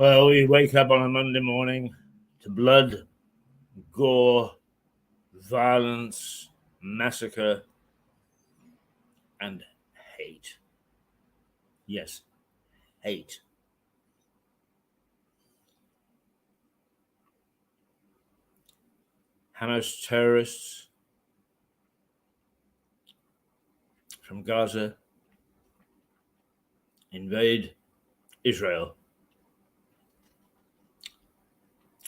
Well, we wake up on a Monday morning to blood, gore, violence, massacre, and hate. Yes, hate. Hamas terrorists from Gaza invade Israel,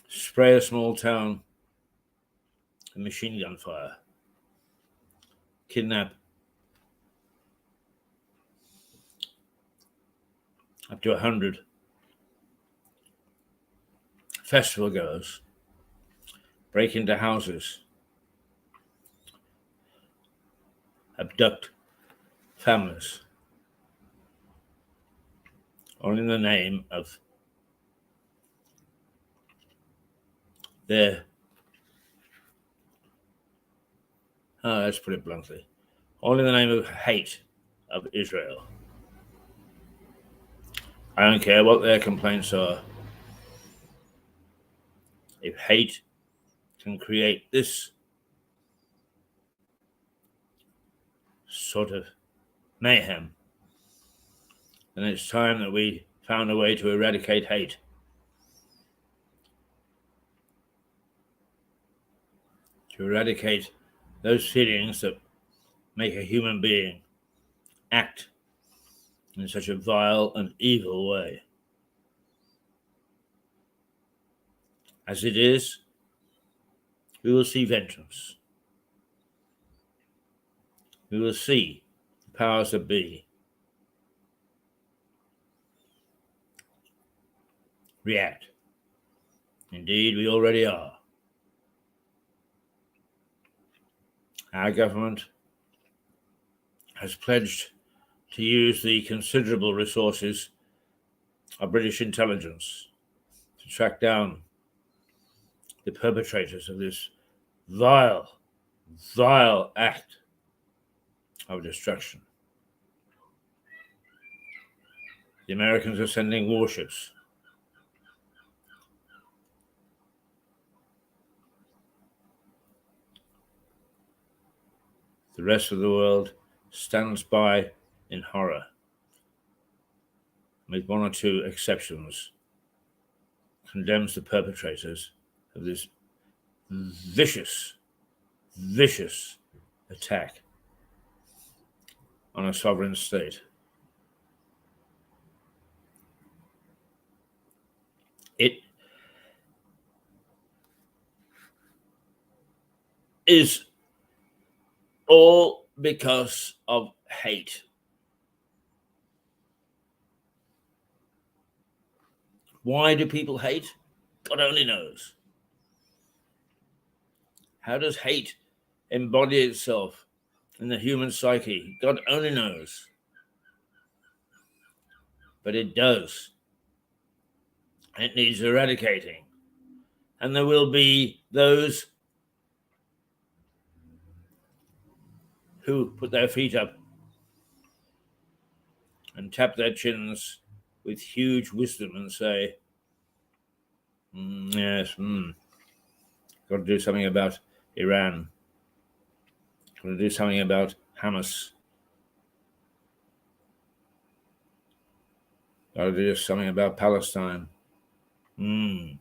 spray a small town with machine gun fire, kidnap up to 100 festival goers, break into houses, abduct families, all in the name of their, let's put it bluntly, all in the name of hate of Israel. I don't care what their complaints are. If hate can create this sort of mayhem, then it's time that we found a way to eradicate hate. To eradicate those feelings that make a human being act in such a vile and evil way. As it is, we will see vengeance. We will see the powers that be react. Indeed, we already are. Our government has pledged to use the considerable resources of British intelligence to track down the perpetrators of this vile act of destruction. The Americans are sending warships. The rest of the world stands by in horror, with one or two exceptions, condemns the perpetrators of this vicious attack on a sovereign state. It is all because of hate. Why do people hate? God only knows. How does hate embody itself in the human psyche? God only knows. But it does. It needs eradicating. And there will be those who put their feet up and tap their chins with huge wisdom and say, yes, got to do something about Iran. Got to do something about Hamas. Got to do something about Palestine. And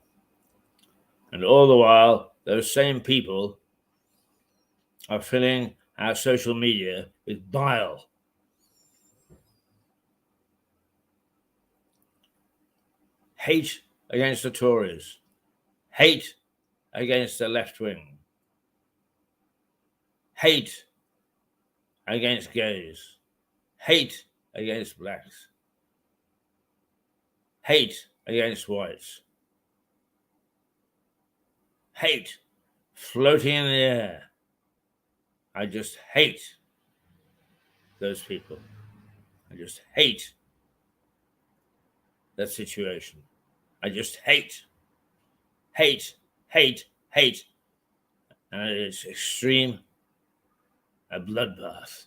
all the while, those same people are filling our social media with bile. Hate against the Tories. Hate against the left wing. Hate against gays. Hate against blacks. Hate against whites. Hate floating in the air. I just hate those people. I just hate that situation. I just hate. And it's extreme, a bloodbath.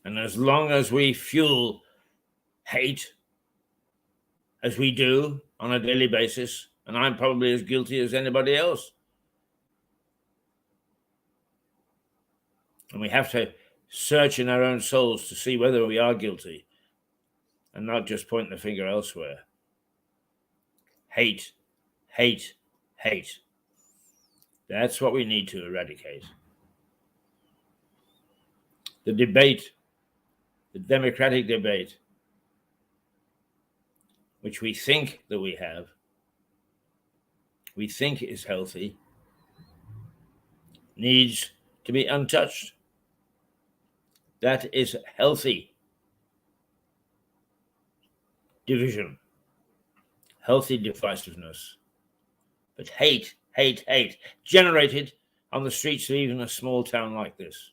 And as long as we fuel hate as we do on a daily basis, and I'm probably as guilty as anybody else. And we have to search in our own souls to see whether we are guilty and not just point the finger elsewhere. Hate, hate, hate. That's what we need to eradicate. The debate, the democratic debate, which we think that we have, we think is healthy, needs to be untouched. That is healthy division, healthy divisiveness. But hate, hate, hate, generated on the streets of even a small town like this.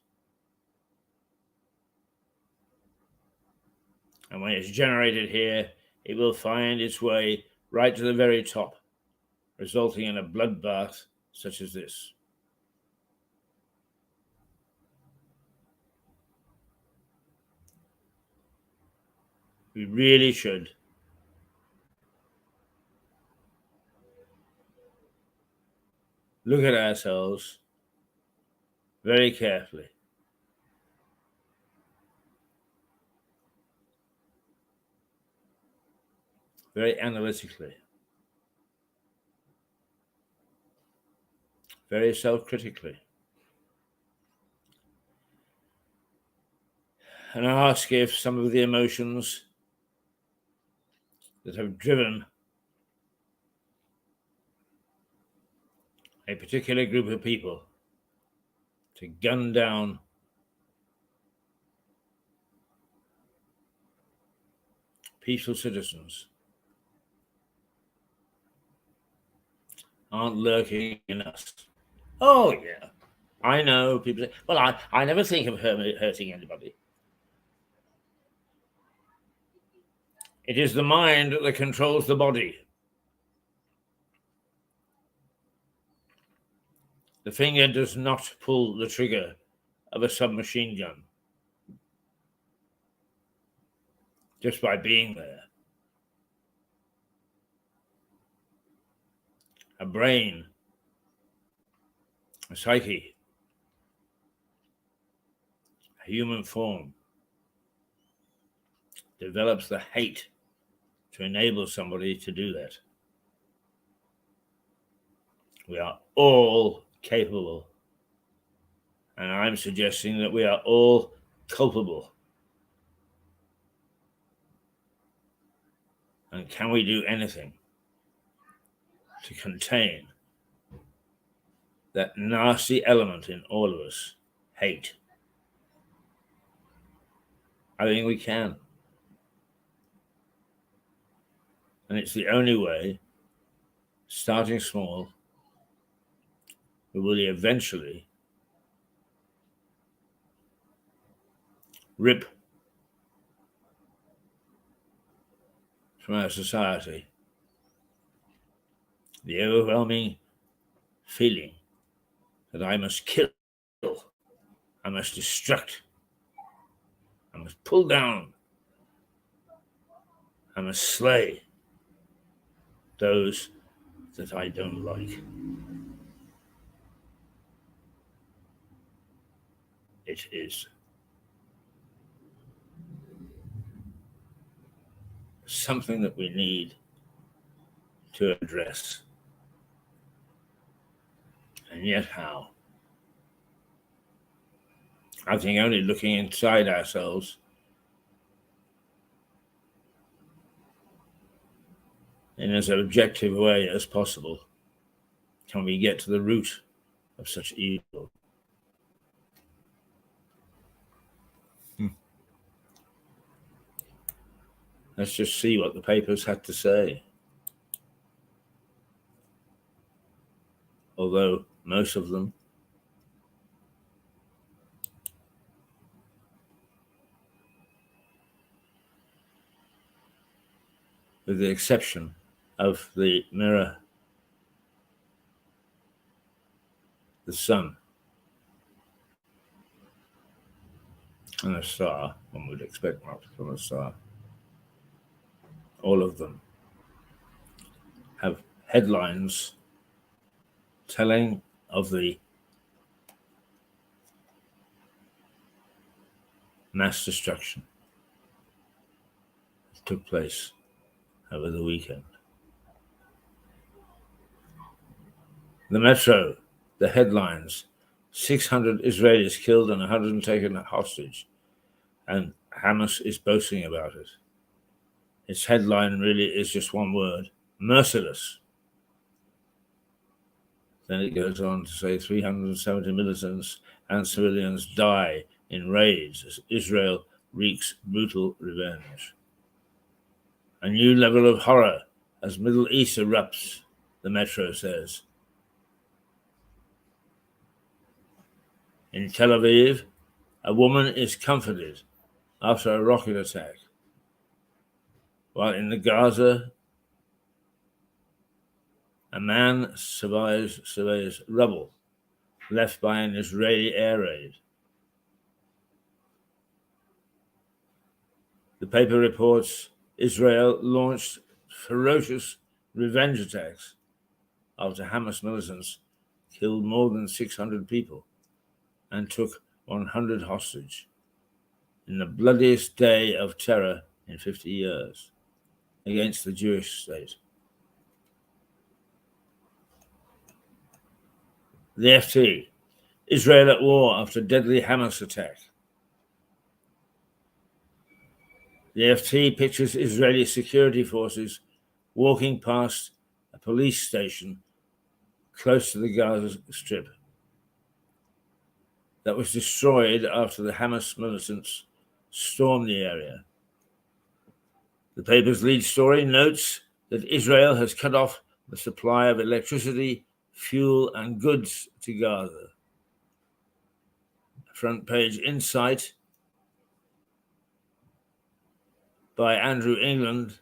And when it's generated here, it will find its way right to the very top, resulting in a bloodbath such as this. We really should look at ourselves very carefully. Very analytically. Very self-critically. And ask if some of the emotions that have driven a particular group of people to gun down peaceful citizens aren't lurking in us. Oh, yeah. I know people say, well, I never think of hurting anybody. It is the mind that controls the body. The finger does not pull the trigger of a submachine gun just by being there. A brain, a psyche, a human form develops the hate to enable somebody to do that. We are all capable, and I'm suggesting that we are all culpable. And can we do anything to contain that nasty element in all of us, hate? I think we can. And it's the only way, starting small, we will eventually rip from our society the overwhelming feeling that I must kill, I must destruct, I must pull down, I must slay those that I don't like. It is something that we need to address. And yet how? I think only looking inside ourselves in as objective way as possible can we get to the root of such evil. Let's just see what the papers had to say. Although most of them with the exception of the Mirror, the Sun, and the Star, one would expect not from a star. All of them headlines telling of the mass destruction that took place over the weekend. The Metro, the headlines: 600 Israelis killed and 100 taken hostage, and Hamas is boasting about it. Its headline really is just one word: merciless. Then it goes on to say 370 militants and civilians die in raids as Israel wreaks brutal revenge. A new level of horror as Middle East erupts, the Metro says. In Tel Aviv, a woman is comforted after a rocket attack, while in the Gaza, a man surveys rubble left by an Israeli air raid. The paper reports Israel launched ferocious revenge attacks after Hamas militants killed more than 600 people and took 100 hostage in the bloodiest day of terror in 50 years against the Jewish state. The FT, Israel at war after deadly Hamas attack. The FT pictures Israeli security forces walking past a police station close to the Gaza Strip that was destroyed after the Hamas militants stormed the area. The paper's lead story notes that Israel has cut off the supply of electricity, fuel, and goods to Gaza. Front page insight by Andrew England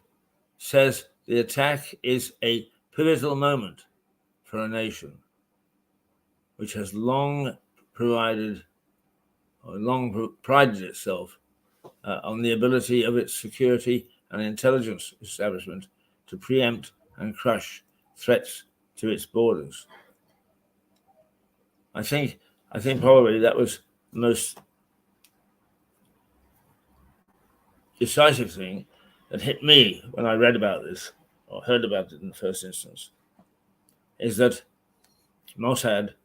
says the attack is a pivotal moment for a nation which has long prided itself on the ability of its security and intelligence establishment to preempt and crush threats to its borders. I think probably that was the most decisive thing that hit me when I read about this or heard about it in the first instance, is that Mossad,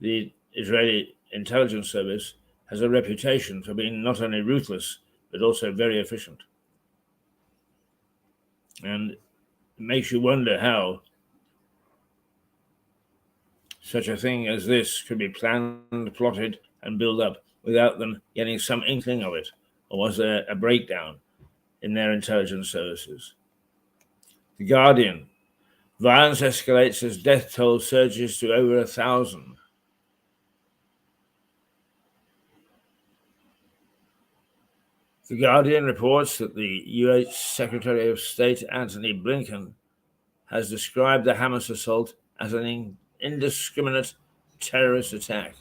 the Israeli intelligence service, has a reputation for being not only ruthless, but also very efficient. And it makes you wonder how such a thing as this could be planned, plotted, and built up without them getting some inkling of it. Or was there a breakdown in their intelligence services? The Guardian, violence escalates as death toll surges to over 1,000. The Guardian reports that the US Secretary of State Antony Blinken has described the Hamas assault as an indiscriminate terrorist attack.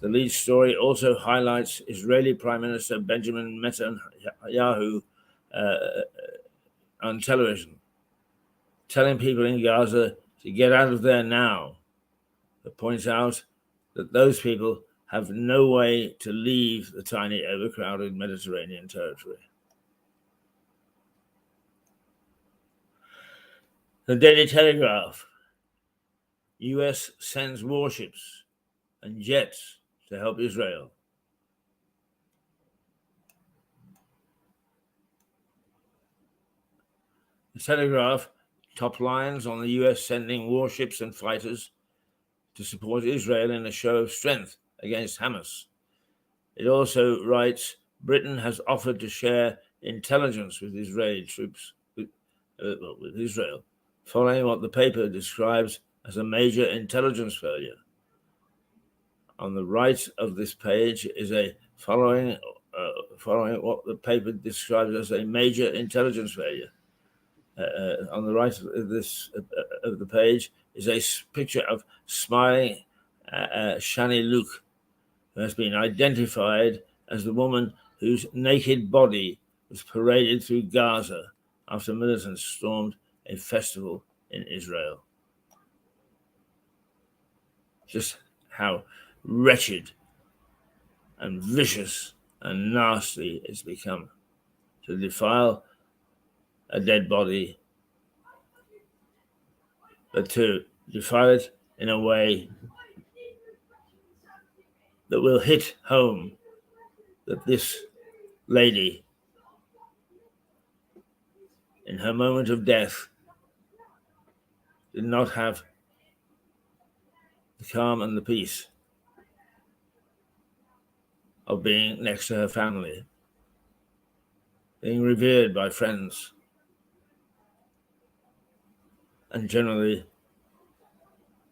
The lead story also highlights Israeli Prime Minister Benjamin Netanyahu on television, telling people in Gaza to get out of there now. It points out that those people have no way to leave the tiny, overcrowded Mediterranean territory. The Daily Telegraph, US sends warships and jets to help Israel. The Telegraph top lines on the US sending warships and fighters to support Israel in a show of strength against Hamas. It also writes, Britain has offered to share intelligence with Israeli troops, with Israel, following what the paper describes as a major intelligence failure. On the right of this page is a following what the paper describes as a major intelligence failure. On the right of the page is a picture of smiling Shani Luke, who has been identified as the woman whose naked body was paraded through Gaza after militants stormed a festival in Israel. Just how wretched and vicious and nasty it's become to defile a dead body, but to defile it in a way that will hit home that this lady, in her moment of death, did not have the calm and the peace of being next to her family, being revered by friends, and generally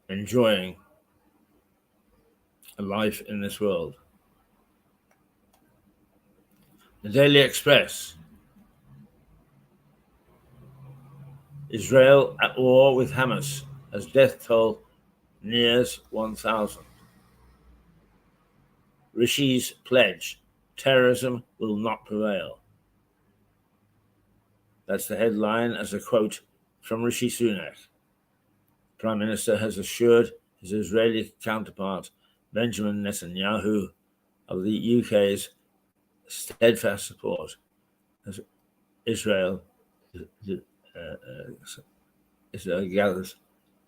enjoying a life in this world. The Daily Express: Israel at war with Hamas as death toll nears 1,000. Rishi's pledge: terrorism will not prevail. That's the headline as a quote from Rishi Sunak. The Prime Minister has assured his Israeli counterpart, Benjamin Netanyahu, of the UK's steadfast support as Israel gathers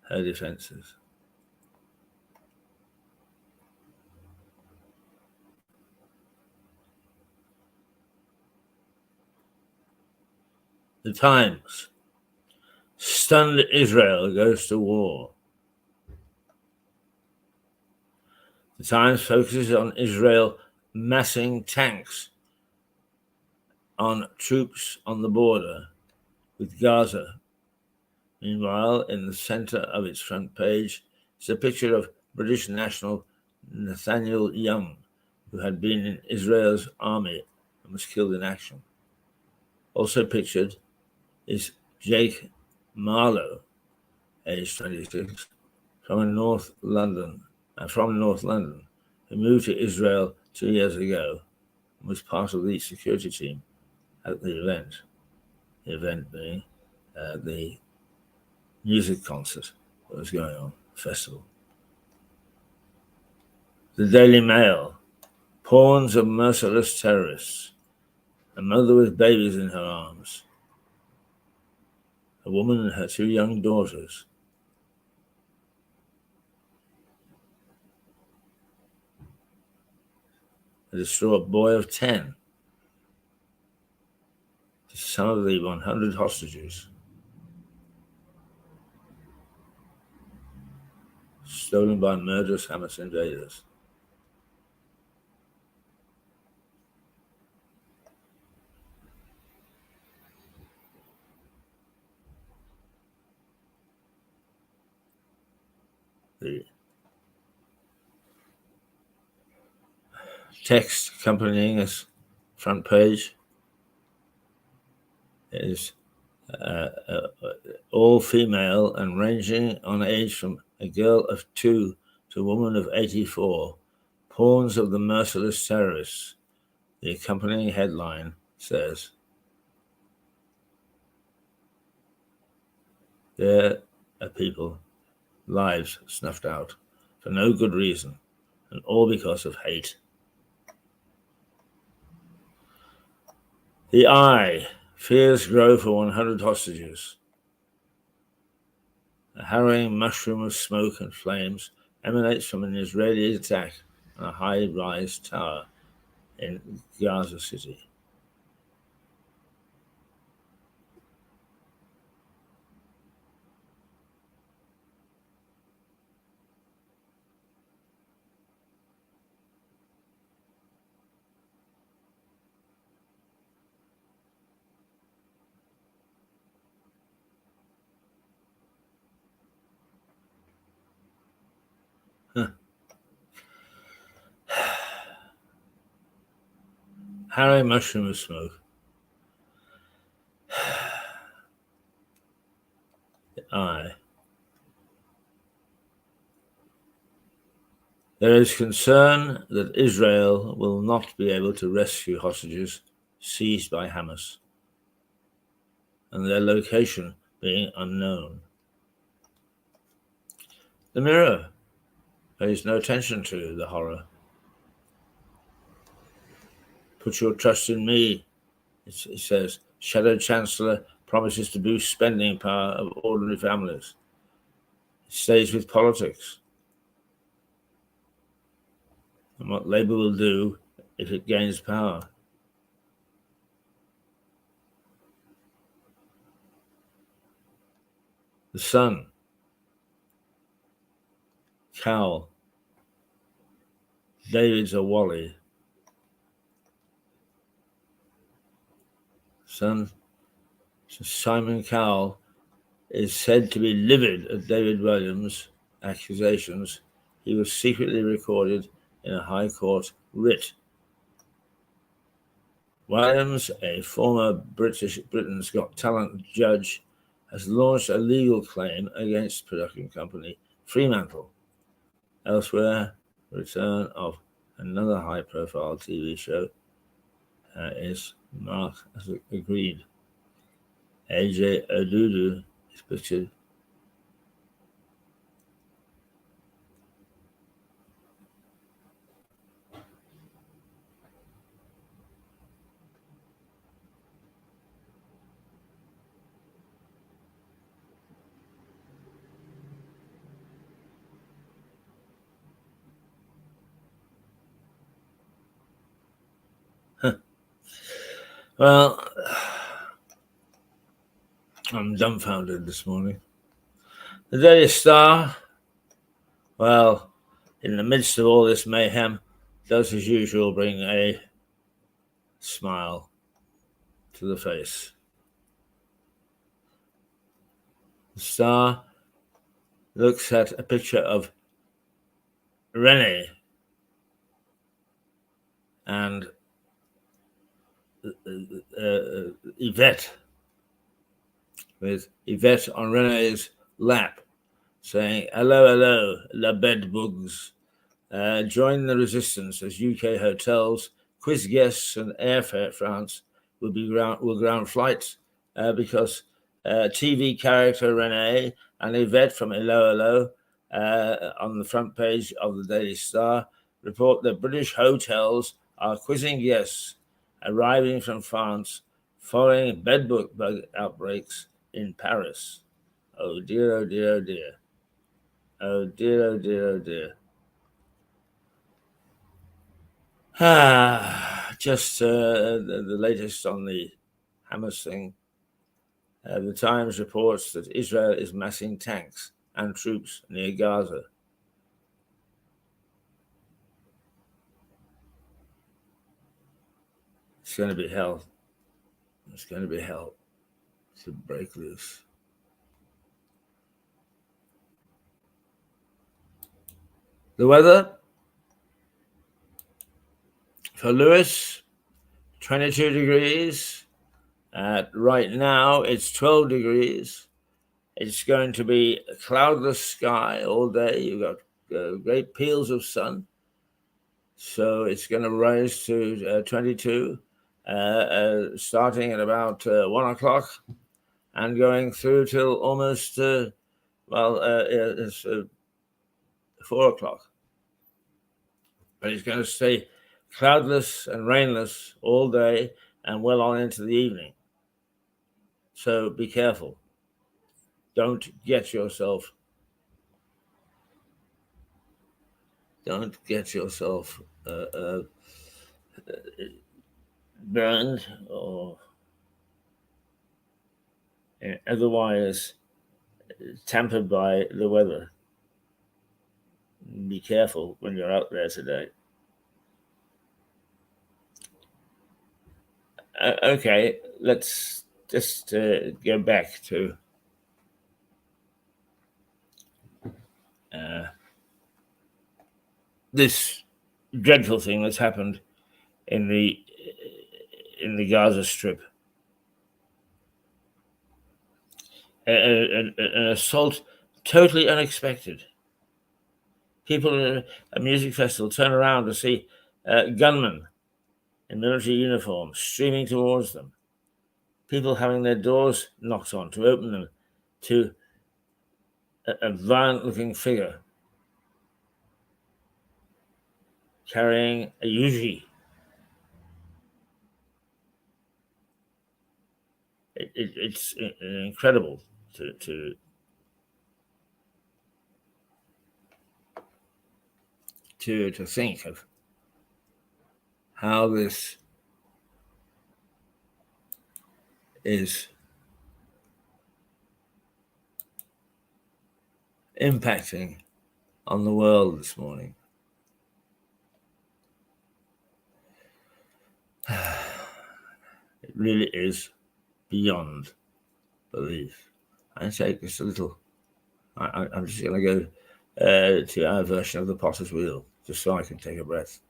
her defences. The Times: stunned Israel goes to war. The Times focuses on Israel massing tanks on troops on the border with Gaza. Meanwhile, in the centre of its front page is a picture of British national Nathaniel Young, who had been in Israel's army and was killed in action. Also pictured is Jake Marlowe, aged 26, from North London, who moved to Israel 2 years ago and was part of the security team at the event. The event being the music concert that was going on, festival. The Daily Mail: pawns of merciless terrorists. A mother with babies in her arms. A woman and her 2 young daughters. A distraught boy of 10. Some of the 100 hostages stolen by murderous Hamas invaders. The text accompanying this front page is all female and ranging on age from a girl of 2 to a woman of 84, pawns of the merciless terrorists. The accompanying headline says, there are people, lives snuffed out for no good reason, and all because of hate. The Eye: fears grow for 100 hostages. A harrowing mushroom of smoke and flames emanates from an Israeli attack on a high-rise tower in Gaza City. Harrowing mushroom of smoke. The Eye: there is concern that Israel will not be able to rescue hostages seized by Hamas, and their location being unknown. The Mirror pays no attention to the horror. Put your trust in me, it says. Shadow Chancellor promises to boost spending power of ordinary families. It stays with politics and what Labour will do if it gains power. The Sun. Cowell. David's a Wally. Sun. Simon Cowell is said to be livid at David Williams' accusations. He was secretly recorded in a High Court writ. Williams, a former Britain's Got Talent judge, has launched a legal claim against production company Fremantle. Elsewhere, the return of another high-profile TV show is marked as agreed. AJ Odudu is pictured. Well, I'm dumbfounded this morning. The Daily Star, well, in the midst of all this mayhem, does as usual bring a smile to the face. The Star looks at a picture of Renee and Yvette, with Yvette on Renee's lap, saying, "Hello, hello, la bed bugs. Join the resistance as UK hotels, quiz guests, and Air France will ground flights because TV character Renee and Yvette from Hello, hello on the front page of the Daily Star report that British hotels are quizzing guests arriving from France following bedbug outbreaks in Paris. Oh dear, oh dear, oh dear. Oh dear, oh dear, oh dear. Just the latest on the Hamas thing. The Times reports that Israel is massing tanks and troops near Gaza. It's going to be hell. It's going to be hell to break loose. The weather for Lewis, 22 degrees. Right now, it's 12 degrees. It's going to be a cloudless sky all day. You've got great peels of sun. So it's going to rise to 22, starting at about 1 o'clock and going through till almost, it's 4 o'clock. But it's going to stay cloudless and rainless all day and well on into the evening. So be careful. Don't get yourself burned or otherwise tampered by the weather. Be careful when you're out there today. Okay, let's just go back to this dreadful thing that's happened in the Gaza Strip. An assault totally unexpected. People in a music festival turn around to see gunmen in military uniforms streaming towards them. People having their doors knocked on to open them to a violent-looking figure carrying a Yuji. It's incredible to think of how this is impacting on the world this morning. It really is beyond belief. I take this a little. I'm just going to go to our version of the Potter's Wheel, just so I can take a breath.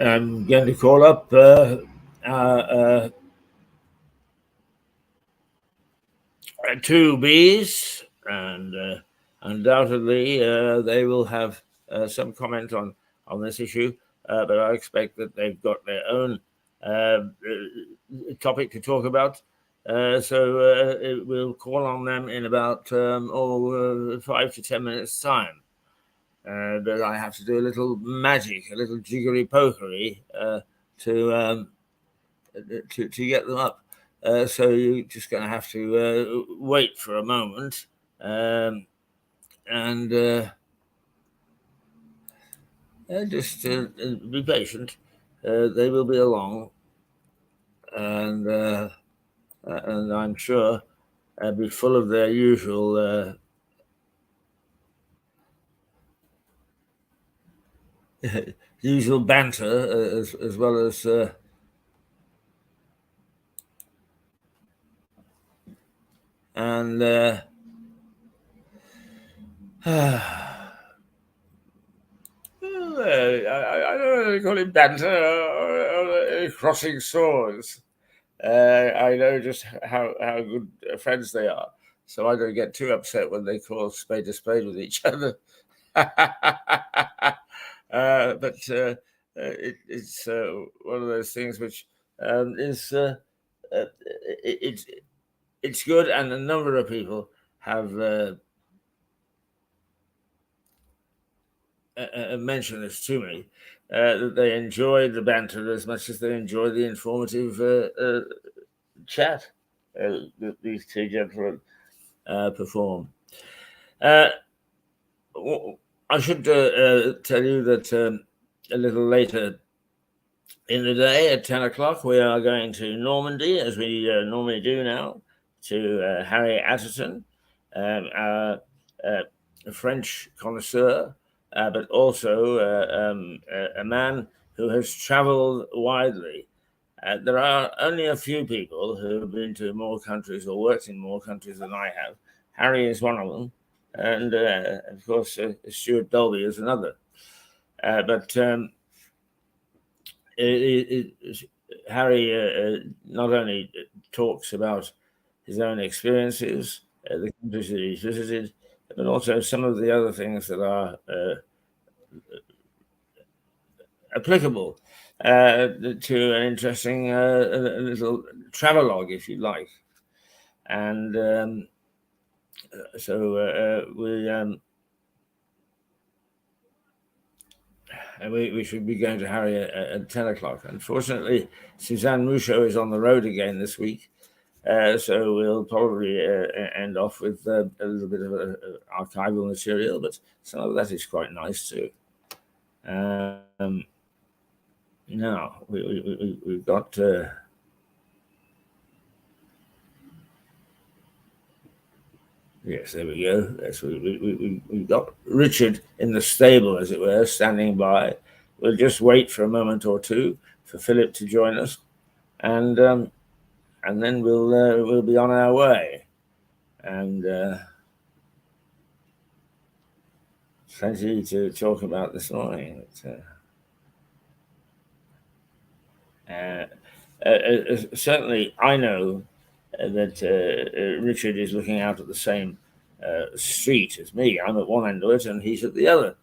I'm going to call up our two bees, and undoubtedly they will have some comment on this issue, but I expect that they've got their own topic to talk about. So we'll call on them in about 5 to 10 minutes' time. But I have to do a little magic, a little jiggery pokery to get them up. So you're just going to have to wait for a moment and just be patient. They will be along, and I'm sure be full of their usual usual banter, as well as and I don't know, they call it banter or crossing swords. I know just how good friends they are, so I don't get too upset when they call spade a spade with each other. But it's one of those things which is it's good, and a number of people have mentioned this to me, that they enjoy the banter as much as they enjoy the informative chat that these two gentlemen perform. I should tell you that a little later in the day at 10 o'clock, we are going to Normandy, as we normally do now, to Harry Atherton, our French connoisseur, but also a man who has traveled widely. There are only a few people who have been to more countries or worked in more countries than I have. Harry is one of them, and of course, Stuart Dolby is another. But Harry not only talks about his own experiences, the countries that he's visited, but also some of the other things that are applicable to an interesting little travelogue, if you like. And so we and we should be going to Harry at 10 o'clock. Unfortunately, Suzanne Mouchot is on the road again this week, so we'll probably end off with a little bit of archival material, but some of that is quite nice too. Now, we've got... yes, there we go. Yes, we've got Richard in the stable, as it were, standing by. We'll just wait for a moment or two for Philip to join us, and then we'll be on our way. And plenty to talk about this morning. Certainly, I know that Richard is looking out at the same street as me. I'm at one end of it, and he's at the other.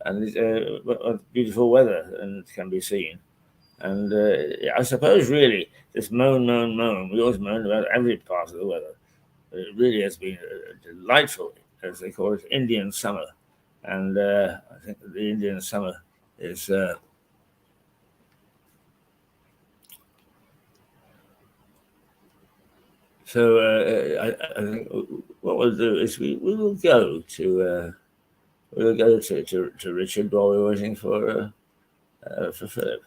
And beautiful weather and can be seen. And I suppose really this moan. We always moan about every part of the weather. But it really has been a delightful, as they call it, Indian summer. And I think that the Indian summer is... So I think what we'll do is we will go to Richard while we're waiting for Philip.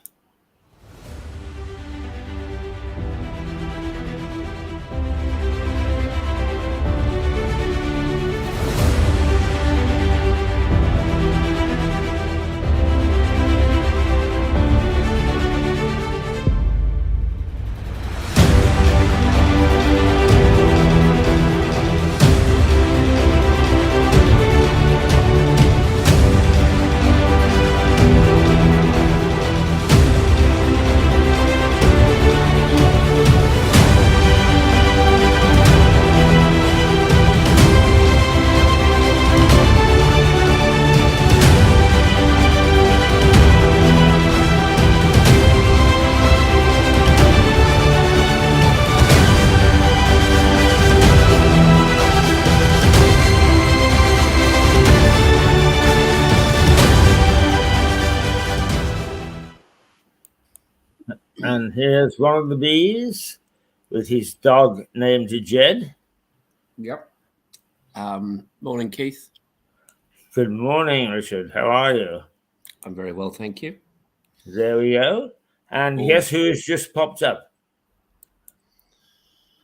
And here's one of the bees with his dog named Jed. Yep. Morning, Keith. Good morning, Richard. How are you? I'm very well, thank you. There we go. And guess who has just popped up?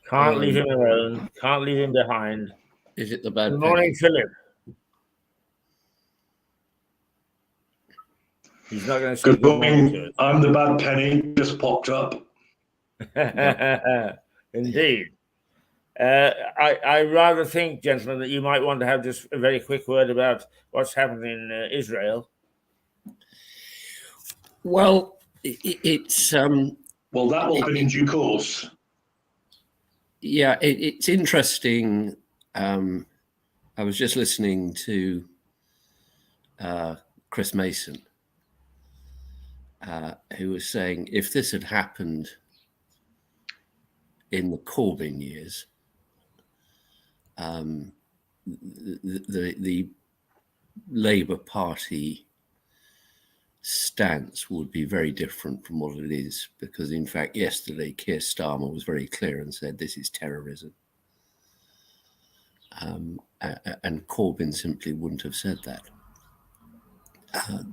Can't leave him alone. Can't leave him behind. Is it the bad Good morning, Philip. He's not going to say good morning. I'm the bad penny, just popped up. Indeed. I rather think, gentlemen, that you might want to have just a very quick word about what's happening in Israel. Well, it's... well, that will be in due course. Yeah, it's interesting. I was just listening to Chris Mason, who was saying if this had happened in the Corbyn years, the Labour Party stance would be very different from what it is, because in fact yesterday Keir Starmer was very clear and said this is terrorism, and Corbyn simply wouldn't have said that,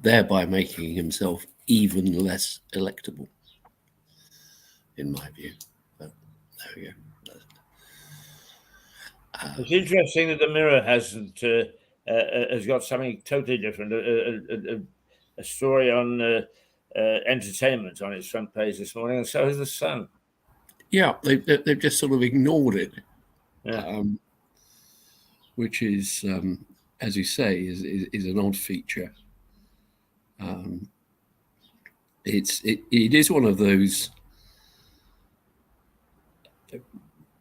thereby making himself even less electable, in my view. But there we go. It's interesting that the Mirror has got something totally different. A story on entertainment on its front page this morning, and so has the Sun. Yeah, they've just sort of ignored it, yeah. Which is, as you say, is an odd feature. It is one of those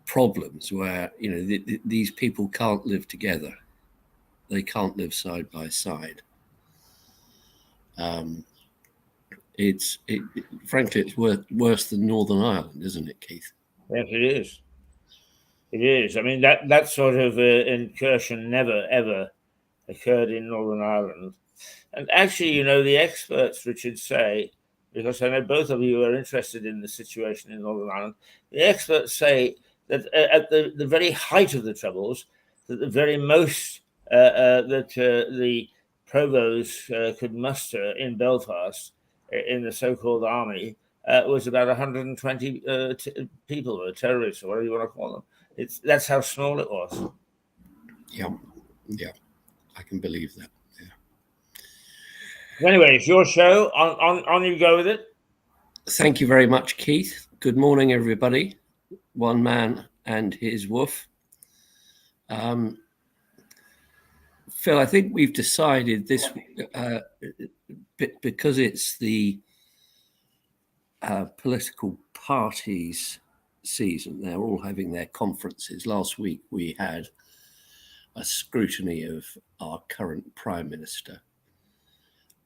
problems where, you know, these people can't live together. They can't live side by side. Frankly, it's worse than Northern Ireland, isn't it, Keith? Yes, it is. It is. I mean, that sort of incursion never, ever occurred in Northern Ireland. And actually, you know, the experts, Richard, say, because I know both of you are interested in the situation in Northern Ireland, the experts say that at the very height of the Troubles, that the very most that the provost could muster in Belfast in the so-called army was about 120 people, or terrorists, or whatever you want to call them. That's how small it was. Yeah, I can believe that. Anyway, it's your show. On you go with it. Thank you very much, Keith. Good morning, everybody. One man and his woof. Phil, I think we've decided this because it's the political parties season. They're all having their conferences. Last week we had a scrutiny of our current Prime Minister.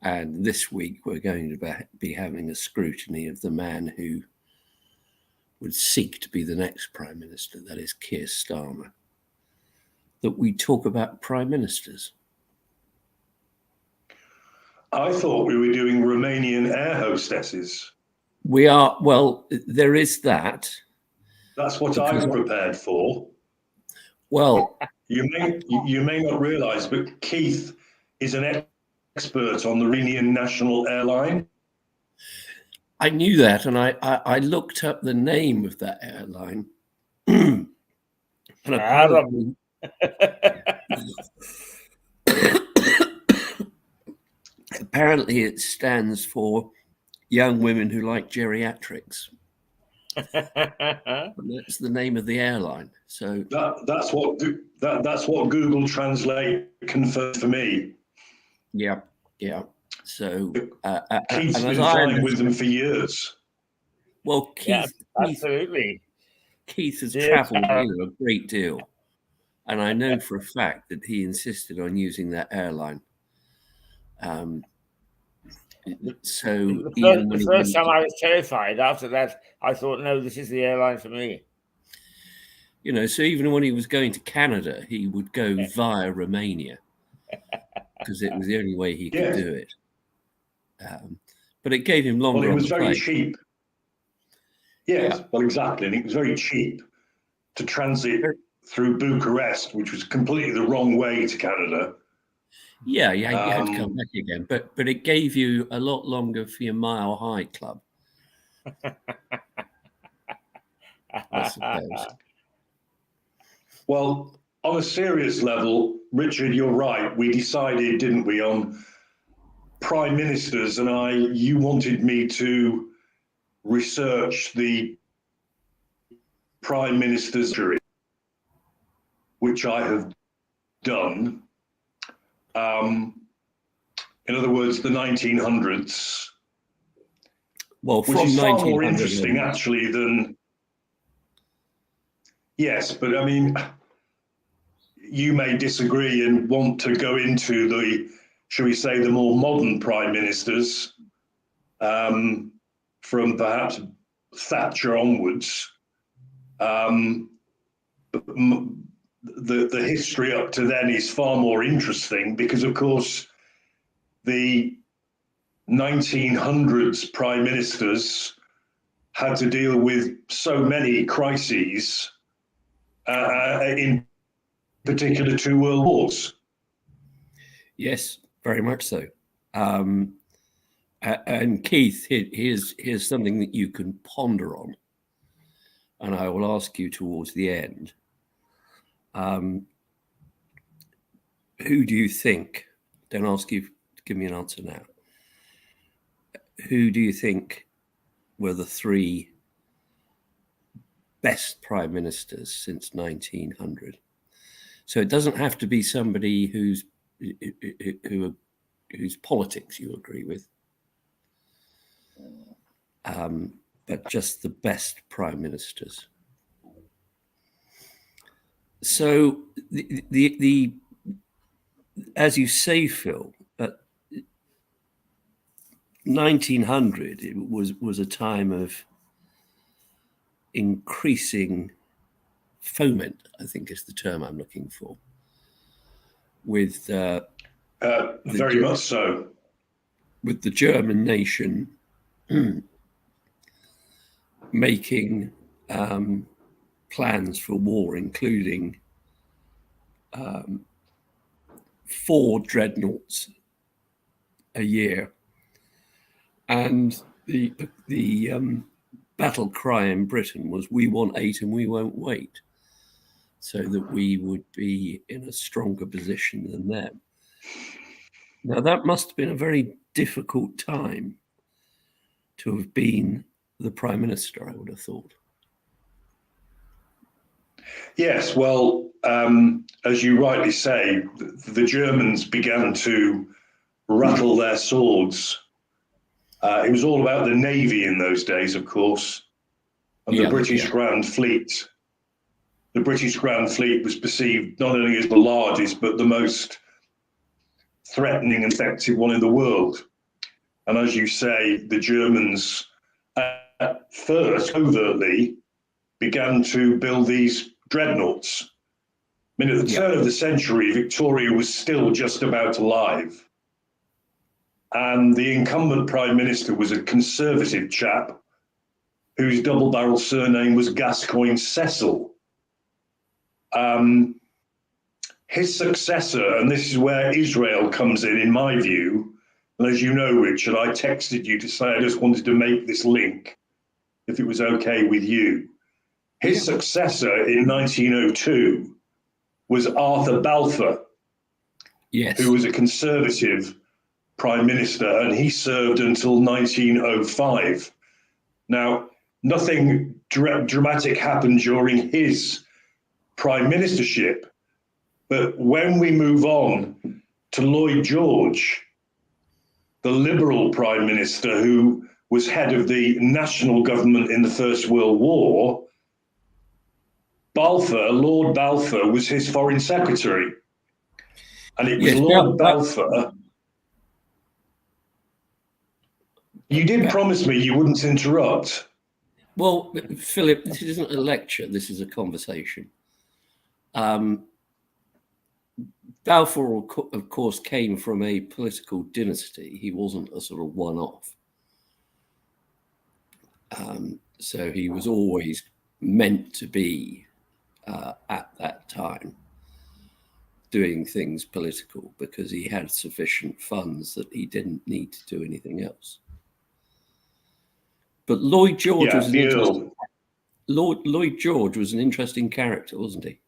And this week we're going to be having a scrutiny of the man who would seek to be the next Prime Minister, that is Keir Starmer. That we talk about Prime Ministers. I thought we were doing Romanian air hostesses. We are, well, there is that. That's what I've prepared for. Well, you may not realise, but Keith is an expert on the Romanian national airline. I knew that, and I looked up the name of that airline. And apparently it stands for Young Women Who Like Geriatrics. And that's the name of the airline. So that's what Google Translate confirmed for me. Yeah. So Keith's been flying with them for years. Well, absolutely. Keith has travelled a great deal, and I know for a fact that he insisted on using that airline. So the first time I was terrified. After that, I thought, no, this is the airline for me. You know, so even when he was going to Canada, he would go via Romania because it was the only way he could do it. But it gave him longer. Well, it was very cheap. Yes, well, exactly. And it was very cheap to transit through Bucharest, which was completely the wrong way to Canada. Yeah, you had to come back again. But it gave you a lot longer for your Mile High Club. I suppose. Well, on a serious level, Richard, you're right. We decided, didn't we, on prime ministers, and you wanted me to research the prime minister's jury, which I have done. In other words, the 1900s. Well, which is far more interesting, actually, than. Yes, but I mean, you may disagree and want to go into the, shall we say, the more modern prime ministers, from perhaps Thatcher onwards. The history up to then is far more interesting because, of course, the 1900s prime ministers had to deal with so many crises, in particular 2 world wars. Yes, very much so. And Keith, here's something that you can ponder on, and I will ask you towards the end. Who do you think? Don't ask you to give me an answer now. Who do you think were the 3 best prime ministers since 1900? So it doesn't have to be somebody whose politics you agree with, but just the best prime ministers. So the as you say, Phil, 1900 it was a time of increasing foment, I think is the term I'm looking for, with Very much so. With the German nation making plans for war, including 4 dreadnoughts a year, and the battle cry in Britain was, "We want 8 and we won't wait," so that we would be in a stronger position than them. Now, that must have been a very difficult time to have been the Prime Minister, I would have thought. Yes, well, as you rightly say, the Germans began to rattle their swords. It was all about the Navy in those days, of course, and the British Grand Fleet. The British Grand Fleet was perceived not only as the largest, but the most threatening and effective one in the world. And as you say, the Germans at first covertly began to build these dreadnoughts. I mean, at the turn of the century, Victoria was still just about alive. And the incumbent Prime Minister was a conservative chap whose double-barrel surname was Gascoigne Cecil. His successor, and this is where Israel comes in my view, and as you know, Richard, I texted you to say I just wanted to make this link, if it was okay with you. His successor in 1902 was Arthur Balfour, who was a conservative Prime Minister, and he served until 1905. Now, nothing dramatic happened during his prime ministership, but when we move on to Lloyd George, the Liberal Prime Minister who was head of the national government in the First World War, Lord Balfour was his foreign secretary. And it was Lord Balfour. You did promise me you wouldn't interrupt. Well, Philip, this isn't a lecture, this is a conversation. Balfour, of course, came from a political dynasty. He wasn't a sort of one-off. So he was always meant to be, at that time, doing things political because he had sufficient funds that he didn't need to do anything else. But Lloyd George was Lloyd George was an interesting character, wasn't he?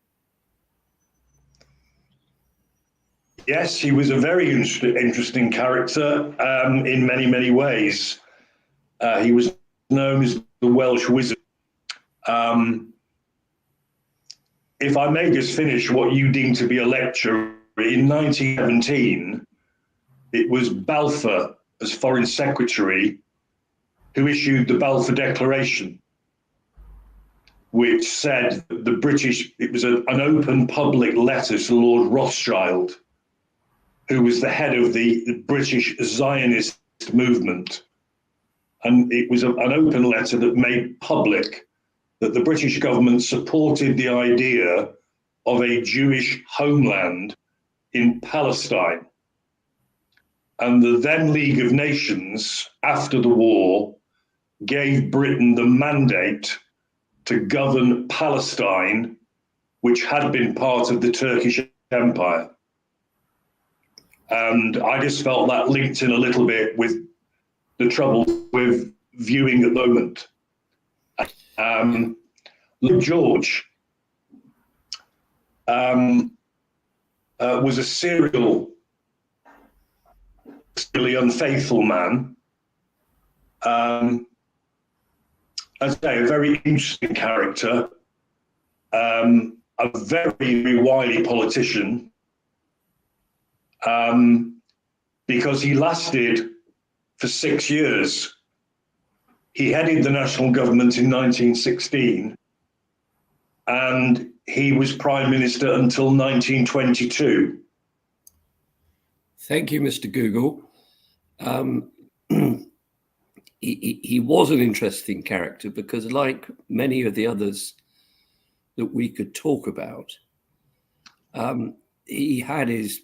Yes, he was a very interesting character in many, many ways. He was known as the Welsh Wizard. If I may just finish what you deem to be a lecture, in 1917, it was Balfour, as Foreign Secretary, who issued the Balfour Declaration, which said the British, it was an open public letter to Lord Rothschild, who was the head of the British Zionist movement. And it was an open letter that made public that the British government supported the idea of a Jewish homeland in Palestine. And the then League of Nations, after the war, gave Britain the mandate to govern Palestine, which had been part of the Turkish Empire. And I just felt that linked in a little bit with the trouble with viewing at the moment. Lloyd George was a serially unfaithful man. As I say, a very interesting character, a very, very wily politician, because he lasted for 6 years. He headed the national government in 1916, and he was Prime Minister until 1922. Thank you, Mr. Google. He was an interesting character because, like many of the others that we could talk about, he had his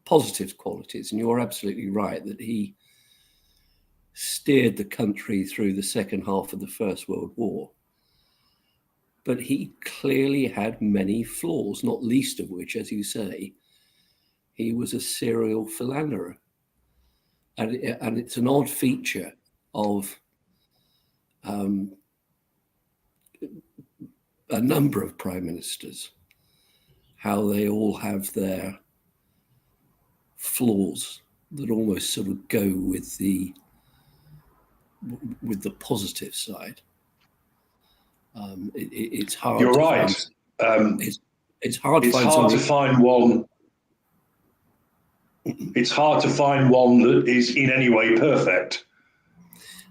positive qualities, and you're absolutely right that he steered the country through the second half of the First World War. But he clearly had many flaws, not least of which, as you say, he was a serial philanderer. And it's an odd feature of a number of prime ministers, how they all have their flaws that almost sort of go with the positive side. It's hard. You're right. It's hard. It's hard to find one. It's hard to find one that is in any way perfect.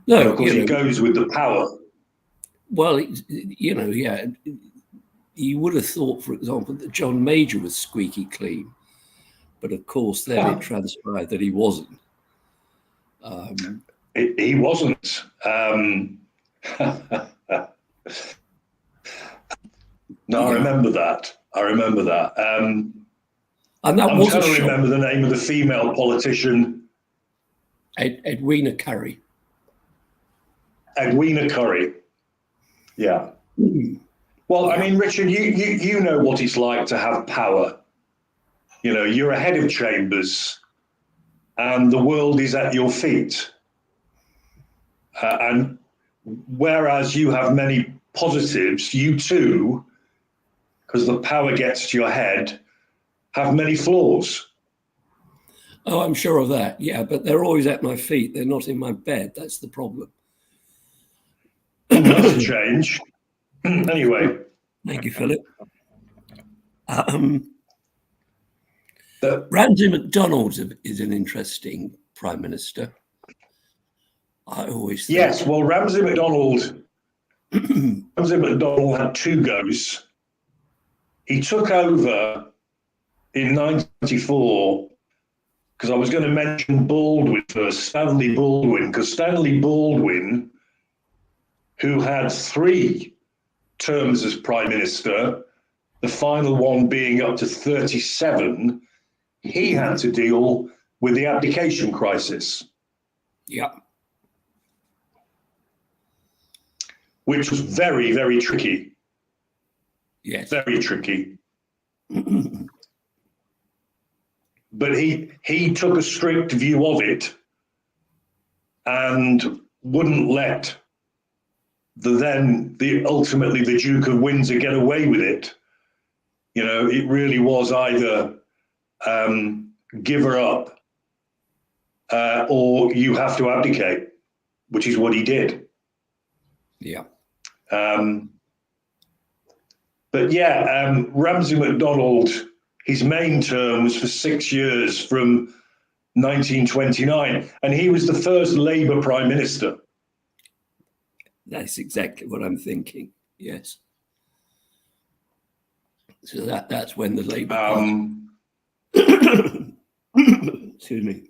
No, because it goes with the power. Well, yeah. You would have thought, for example, that John Major was squeaky clean, but of course, then it transpired that he wasn't. He wasn't. No, I remember that. And that I'm was trying to remember the name of the female politician. Edwina Currie. Edwina Currie. Yeah. Well, I mean, Richard, you know what it's like to have power. You know, you're a head of chambers and the world is at your feet. And whereas you have many positives, you too, because the power gets to your head, have many flaws. Oh, I'm sure of that. Yeah, but they're always at my feet. They're not in my bed. That's the problem. That's a change. Anyway. Thank you, Philip. Ramsay MacDonald is an interesting prime minister. I always think. Yes, well, Ramsay MacDonald had two goes. He took over in 1994 because I was going to mention Baldwin first, Stanley Baldwin, because Stanley Baldwin, who had 3 terms as prime minister, the final one being up to 37, he had to deal with the abdication crisis. Yeah. Which was very, very tricky. Yes. Very tricky. But he took a strict view of it and wouldn't let ultimately the Duke of Windsor get away with it. You know, it really was either give her up or you have to abdicate, which is what he did. Yeah. But yeah, Ramsay MacDonald, his main term was for 6 years from 1929, and he was the first Labour Prime Minister. That's exactly what I'm thinking. Yes. So that's when the Labour excuse me.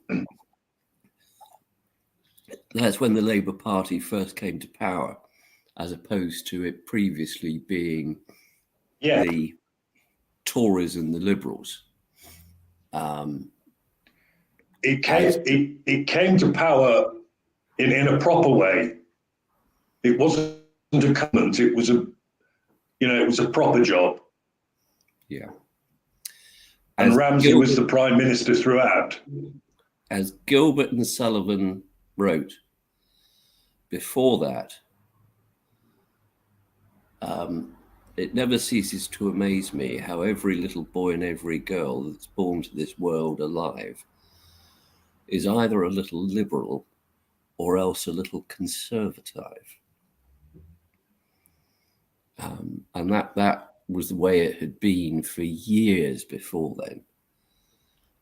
That's when the Labour Party first came to power, as opposed to it previously being the Tories and the Liberals. It came to power in a proper way. It wasn't a government. It was a proper job. Yeah. And Ramsay was the prime minister throughout. As Gilbert and Sullivan wrote, before that, it never ceases to amaze me how every little boy and every girl that's born to this world alive is either a little liberal or else a little conservative. And that was the way it had been for years before then.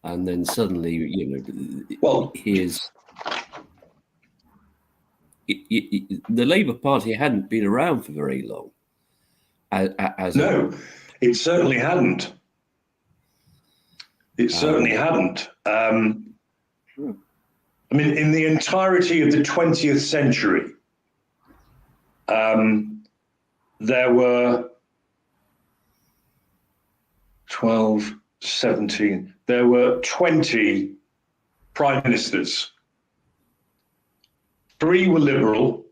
And then suddenly, here's the Labour Party hadn't been around for very long. It certainly hadn't. It certainly hadn't. I mean, in the entirety of the 20th century, there were 12, 17, there were 20 prime ministers. 3 were Liberal,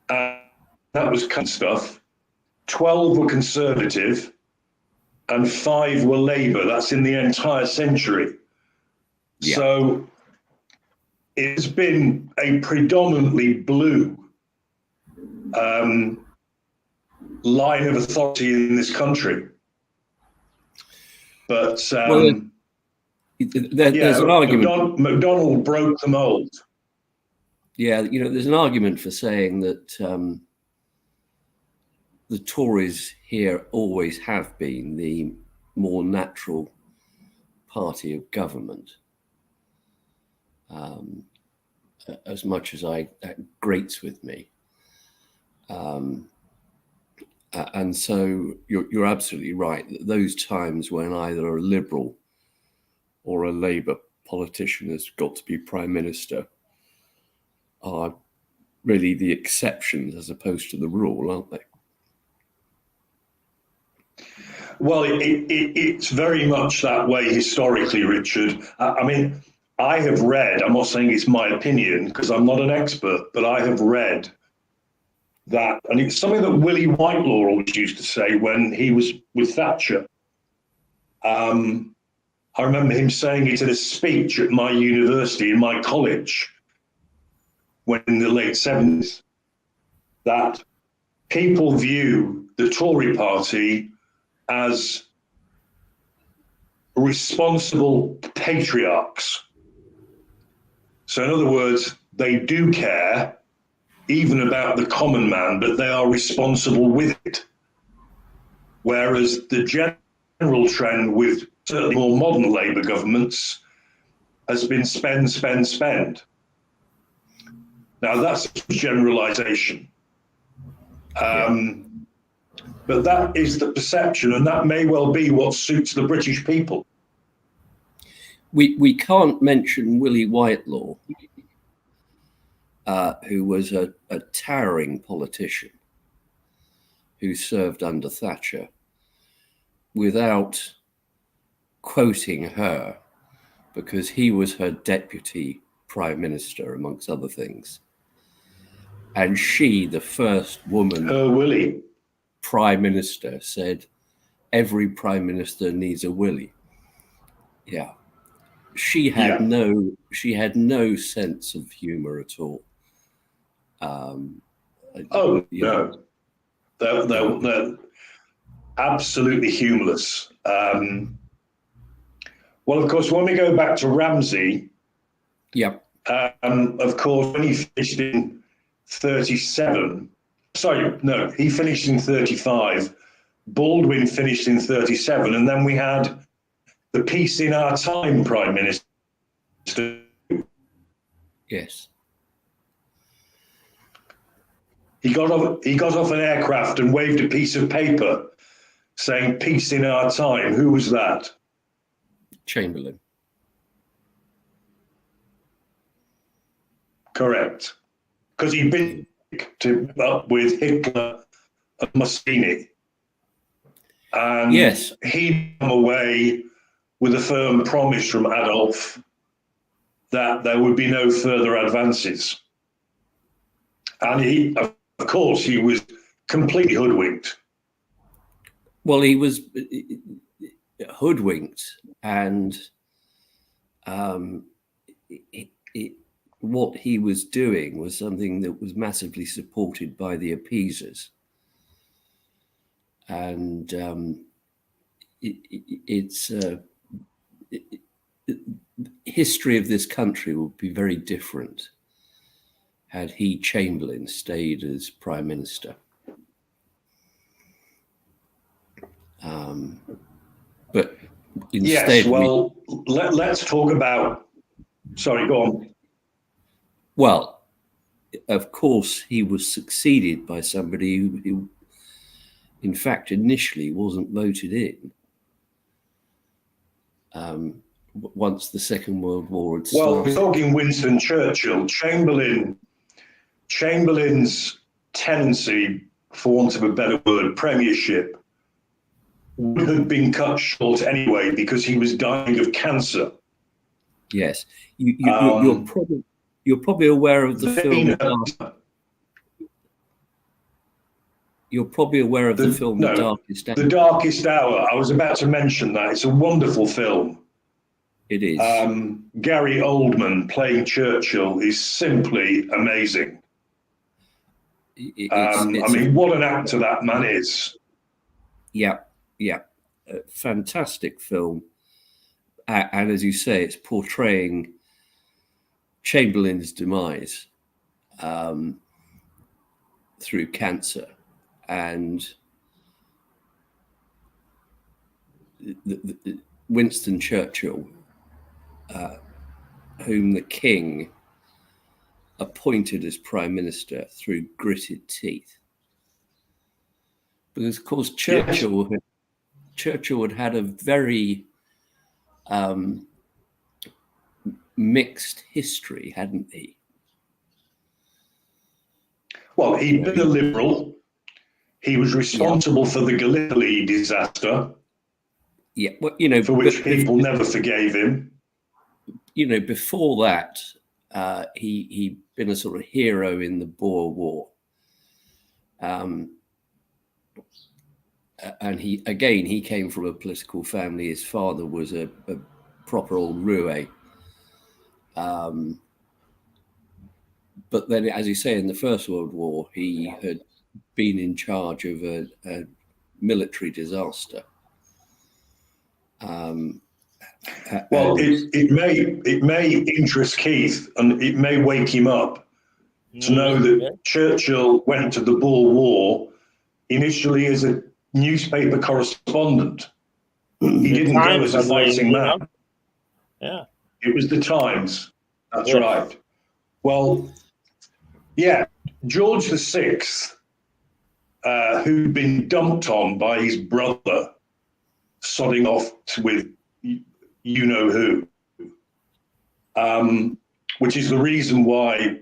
and that was kind of stuff. 12 were Conservative, and 5 were Labour. That's in the entire century. Yeah. So it's been a predominantly blue line of authority in this country. But there's an argument. McDonnell broke the mold. Yeah, there's an argument for saying that the Tories here always have been the more natural party of government. As much as that grates with me. And so you're absolutely right that those times when either a Liberal or a Labour politician has got to be Prime Minister are really the exceptions as opposed to the rule, aren't they? Well, it's very much that way historically, Richard. I mean, I have read, I'm not saying it's my opinion because I'm not an expert, but I have read that, and it's something that Willie Whitelaw always used to say when he was with Thatcher. I remember him saying it in a speech at my university, in my college, when in the late 70s, that people view the Tory party as responsible patriarchs. So in other words, they do care even about the common man, but they are responsible with it. Whereas the general trend with certainly more modern Labour governments has been spend, spend, spend. Now that's a generalisation. But that is the perception, and that may well be what suits the British people. We can't mention Willie Whitelaw, who was a towering politician who served under Thatcher, without quoting her, because he was her deputy prime minister, amongst other things. And she, the first woman Willie prime minister, said, every prime minister needs a Willie. Yeah. She had no sense of humor at all. No, they're absolutely humorless. Well, of course, when we go back to Ramsay, of course, when he finished in 37, he finished in 35. Baldwin finished in 37, and then we had the Peace in Our Time Prime Minister. Yes. He got off an aircraft and waved a piece of paper saying "Peace in Our Time." Who was that? Chamberlain. Correct. Because he'd been up with Hitler and Mussolini. And yes, he'd come away with a firm promise from Adolf that there would be no further advances. And he, of course, he was completely hoodwinked. Well, he was hoodwinked, and what he was doing was something that was massively supported by the appeasers. And history of this country would be very different had Chamberlain stayed as Prime Minister. But instead, let's talk about. Sorry, go on. Well, of course, he was succeeded by somebody who in fact, initially wasn't voted in. Once the Second World War had started. Well, we're talking Winston Churchill. Chamberlain's tendency, for want of a better word, premiership, would have been cut short anyway because he was dying of cancer. Yes, you're probably aware of the film. You're probably aware of the film The Darkest Hour. The Darkest Hour. I was about to mention that. It's a wonderful film. It is. Gary Oldman playing Churchill is simply amazing. I mean, what an actor that man is. Yeah. A fantastic film. And as you say, it's portraying Chamberlain's demise through cancer. And Winston Churchill, whom the king appointed as prime minister through gritted teeth. Because, of course, Churchill had a very mixed history, hadn't he? Well, he'd been a liberal. He was responsible for the Gallipoli disaster. Yeah, well, for which people never forgave him. Before that, he'd been a sort of hero in the Boer War. And he came from a political family. His father was a proper old roue. But then, as you say, in the First World War, he had been in charge of a military disaster. Well, it may interest Keith, and it may wake him up to know that Churchill went to the Boer War initially as a newspaper correspondent. He didn't go as a fighting man. Yeah, it was the Times. That's right. Well, yeah, George VI, who'd been dumped on by his brother, sodding off with you know who, which is the reason why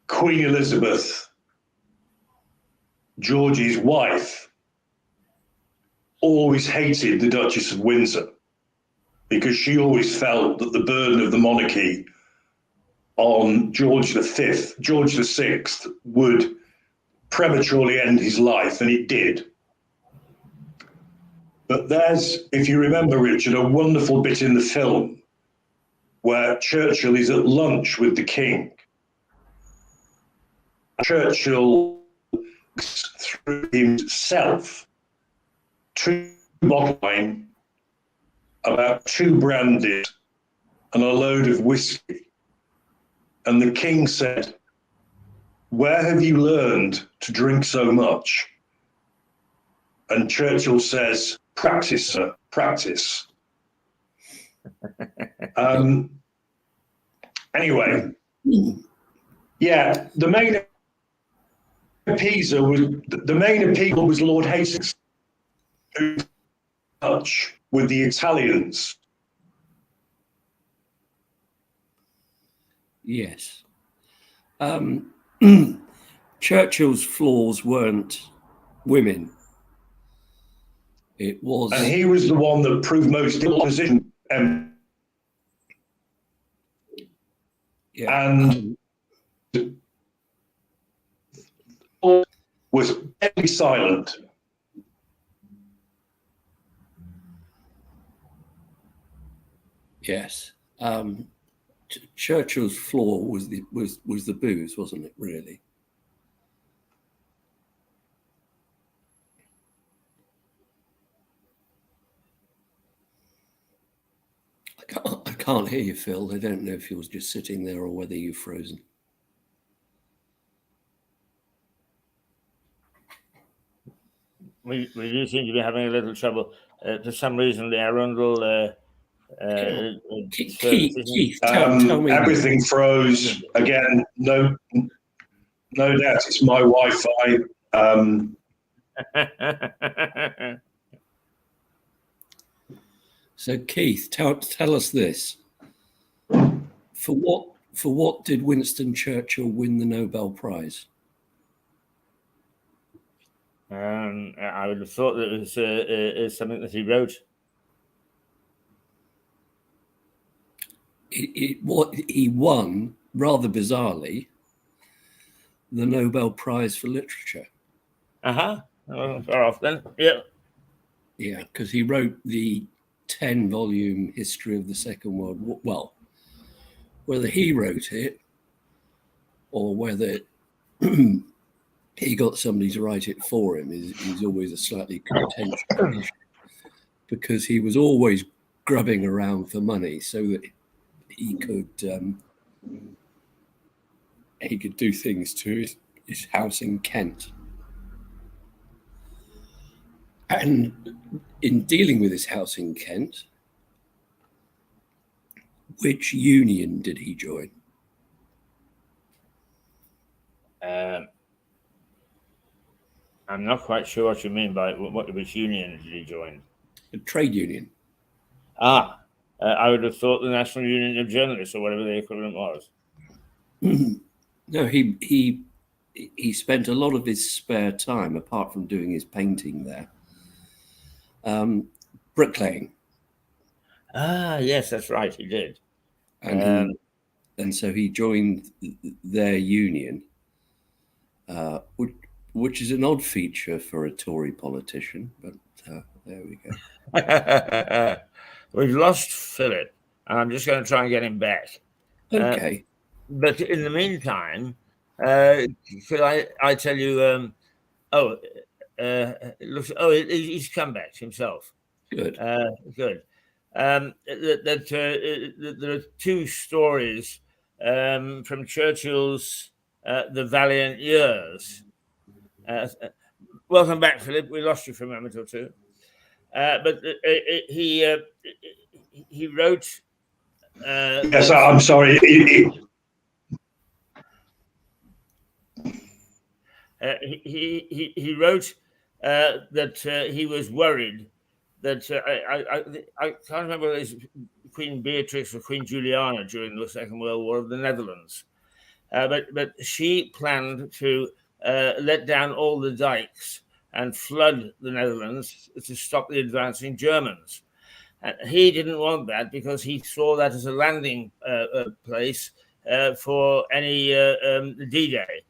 Queen Elizabeth, George's wife, always hated the Duchess of Windsor, because she always felt that the burden of the monarchy on George VI would prematurely end his life, and it did. But there's, if you remember, Richard, a wonderful bit in the film where Churchill is at lunch with the king. Churchill threw himself 2 bottles of wine, about 2 brandies, and a load of whiskey. And the king said, "Where have you learned to drink so much?" And Churchill says, "Practice, sir, practice." Anyway, yeah, the main appeal was Lord Hastings, who was in touch with the Italians. Yes. Churchill's flaws weren't women. It was, and he was the one that proved most in opposition. And was deadly silent. Yes. Churchill's flaw was the booze, wasn't it? Really. I can't hear you, Phil. I don't know if you was just sitting there or whether you've frozen. We do seem to be having a little trouble. For some reason, the Arundel. Keith, tell me. Everything froze again. No doubt it's my Wi-Fi. So Keith, tell us this. For what did Winston Churchill win the Nobel Prize? I would have thought that it was something that he wrote. He won, rather bizarrely, the Nobel Prize for Literature. Well, far off then. Yeah. Yeah, because he wrote the 10-volume history of the Second World War. Well, whether he wrote it or whether he got somebody to write it for him is always a slightly contentious issue, because he was always grubbing around for money so that he could do things to his house in Kent. And in dealing with his house in Kent, which union did he join? I'm not quite sure what you mean by which union did he join. A trade union. I would have thought the National Union of Journalists, or whatever the equivalent was. No, he spent a lot of his spare time, apart from doing his painting there, bricklaying. Yes, that's right, he did. And so he joined their union, which is an odd feature for a Tory politician, but there we go. We've lost Philip, and I'm just going to try and get him back. Okay. But in the meantime, could I tell you? He's come back himself. Good. Good. That there are two stories from Churchill's The Valiant Years. Welcome back, Philip. We lost you for a moment or two. But he wrote. Yes, I'm sorry. He wrote that he was worried that I can't remember whether it's Queen Beatrix or Queen Juliana during the Second World War of the Netherlands, but she planned to let down all the dikes and flood the Netherlands to stop the advancing Germans. And he didn't want that because he saw that as a landing place for any D-Day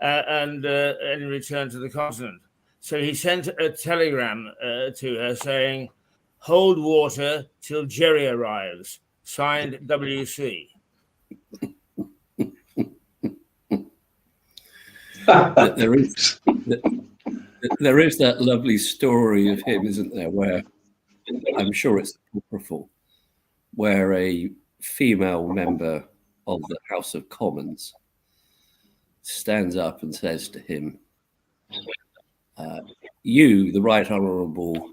and in return to the continent. So he sent a telegram to her saying, "Hold water till Jerry arrives. Signed, W.C." There is that lovely story of him, isn't there, where I'm sure it's apocryphal, where a female member of the House of Commons stands up and says to him, "You, the right honourable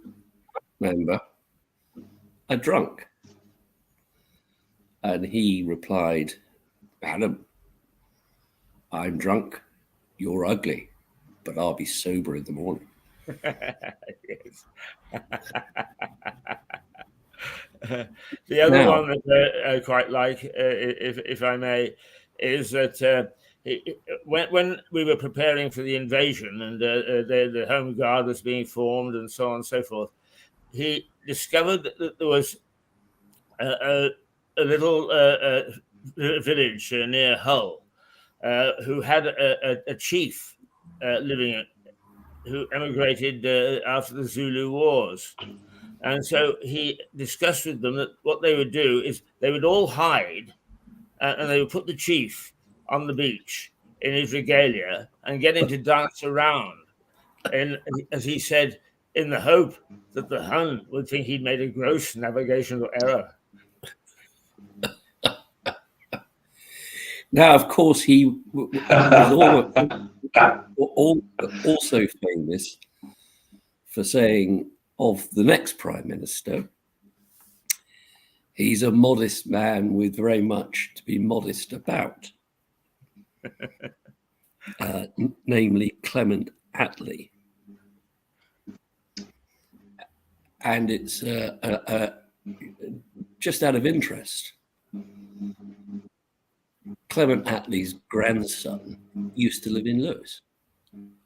member, are drunk." And he replied, "Madam, I'm drunk, you're ugly, but I'll be sober in the morning." Yes. The other one that I quite like, if I may, is that when we were preparing for the invasion and the Home Guard was being formed and so on and so forth, he discovered that there was a little village near Hull who had a chief living who emigrated after the Zulu Wars. And so he discussed with them that what they would do is they would all hide and they would put the chief on the beach in his regalia and get him to dance around. And as he said, in the hope that the Hun would think he'd made a gross navigational error. Now, of course, he was also famous for saying of the next prime minister, he's a modest man with very much to be modest about, namely Clement Attlee. And it's just out of interest, Clement Attlee's grandson used to live in Lewes.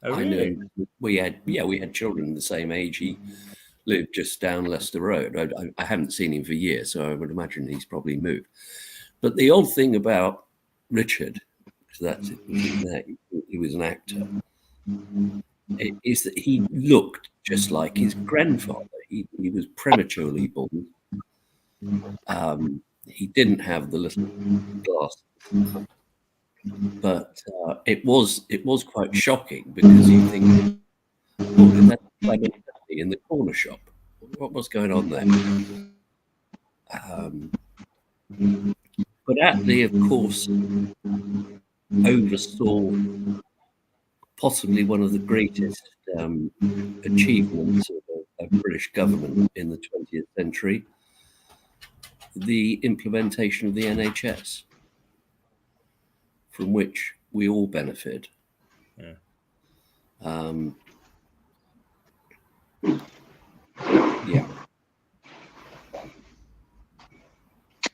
Oh, I really? know we had children the same age. He lived just down Leicester Road. I haven't seen him for years, so I would imagine he's probably moved. But the odd thing about Richard, because that's his name, he was an actor, is that he looked just like his grandfather. He was prematurely born. He didn't have the little glasses, but it was quite shocking because you think, oh, did that Clement in the corner shop? What was going on there? But Attlee, of course, oversaw possibly one of the greatest achievements of British government in the 20th century, the implementation of the NHS, from which we all benefit. Yeah. Yeah.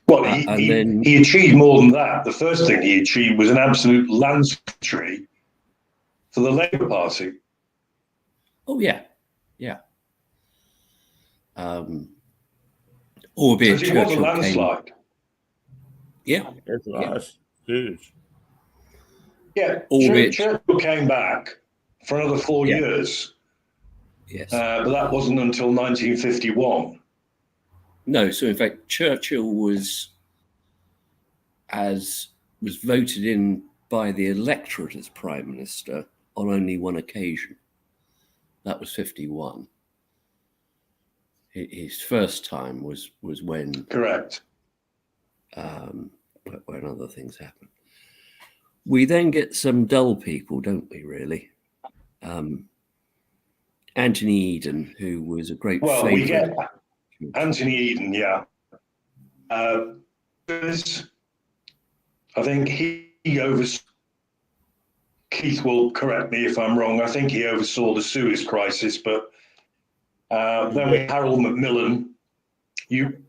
Well, then he achieved more than that. The first thing he achieved was an absolute land secretary for the Labour Party. Oh yeah, yeah. Albeit Because it was a Churchill landslide. came. Yeah, It was huge. Yeah, Albeit- Churchill came back for another 4 Yeah. years, yes. but that wasn't until 1951. No, so in fact, Churchill was voted in by the electorate as prime minister on only one occasion. That was 51. His first time was when Correct. when other things happened. We then get some dull people, don't we? Really, Anthony Eden, who was a great Well, favourite. we get Anthony Eden, yeah. I think he oversaw, Keith will correct me if I'm wrong, I think he oversaw the Suez crisis, but then we Harold Macmillan, you've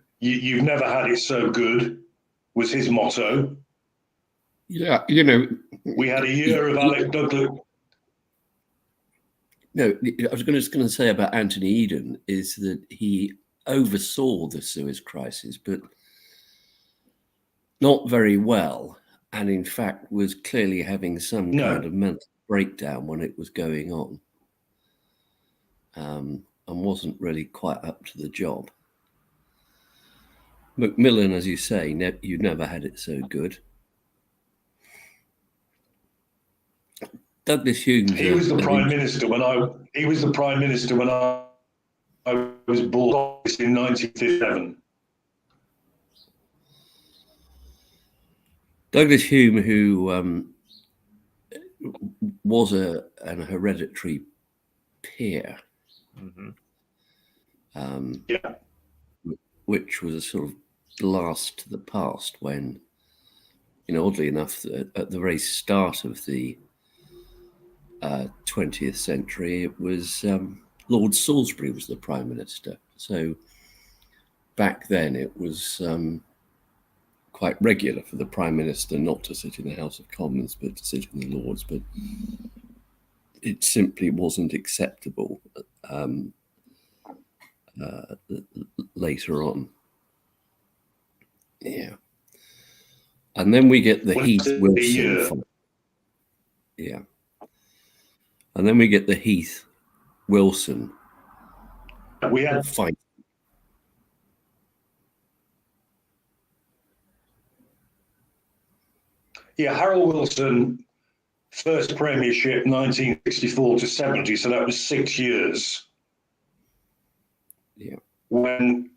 never had it so good, was his motto. Yeah, you know. We had a year of Alec Douglas. No, I was just going to say about Anthony Eden is that he oversaw the Suez crisis, but not very well, and in fact was clearly having some kind of mental breakdown when it was going on, and wasn't really quite up to the job. Macmillan, as you say, you never had it so good. Douglas Hume. He was the prime minister when I was born in 1957. Douglas Hume, who was an hereditary peer, which was a sort of blast to the past when, oddly enough, at the very start of the 20th century, it was Lord Salisbury was the prime minister. So back then it was quite regular for the prime minister not to sit in the House of Commons but to sit in the Lords, but it simply wasn't acceptable later on. Yeah. And then we get the Heath Wilson fight. Yeah. And then we get the Heath Wilson fight. Yeah, Harold Wilson, first premiership 1964 to 70, so that was 6 years. Yeah. When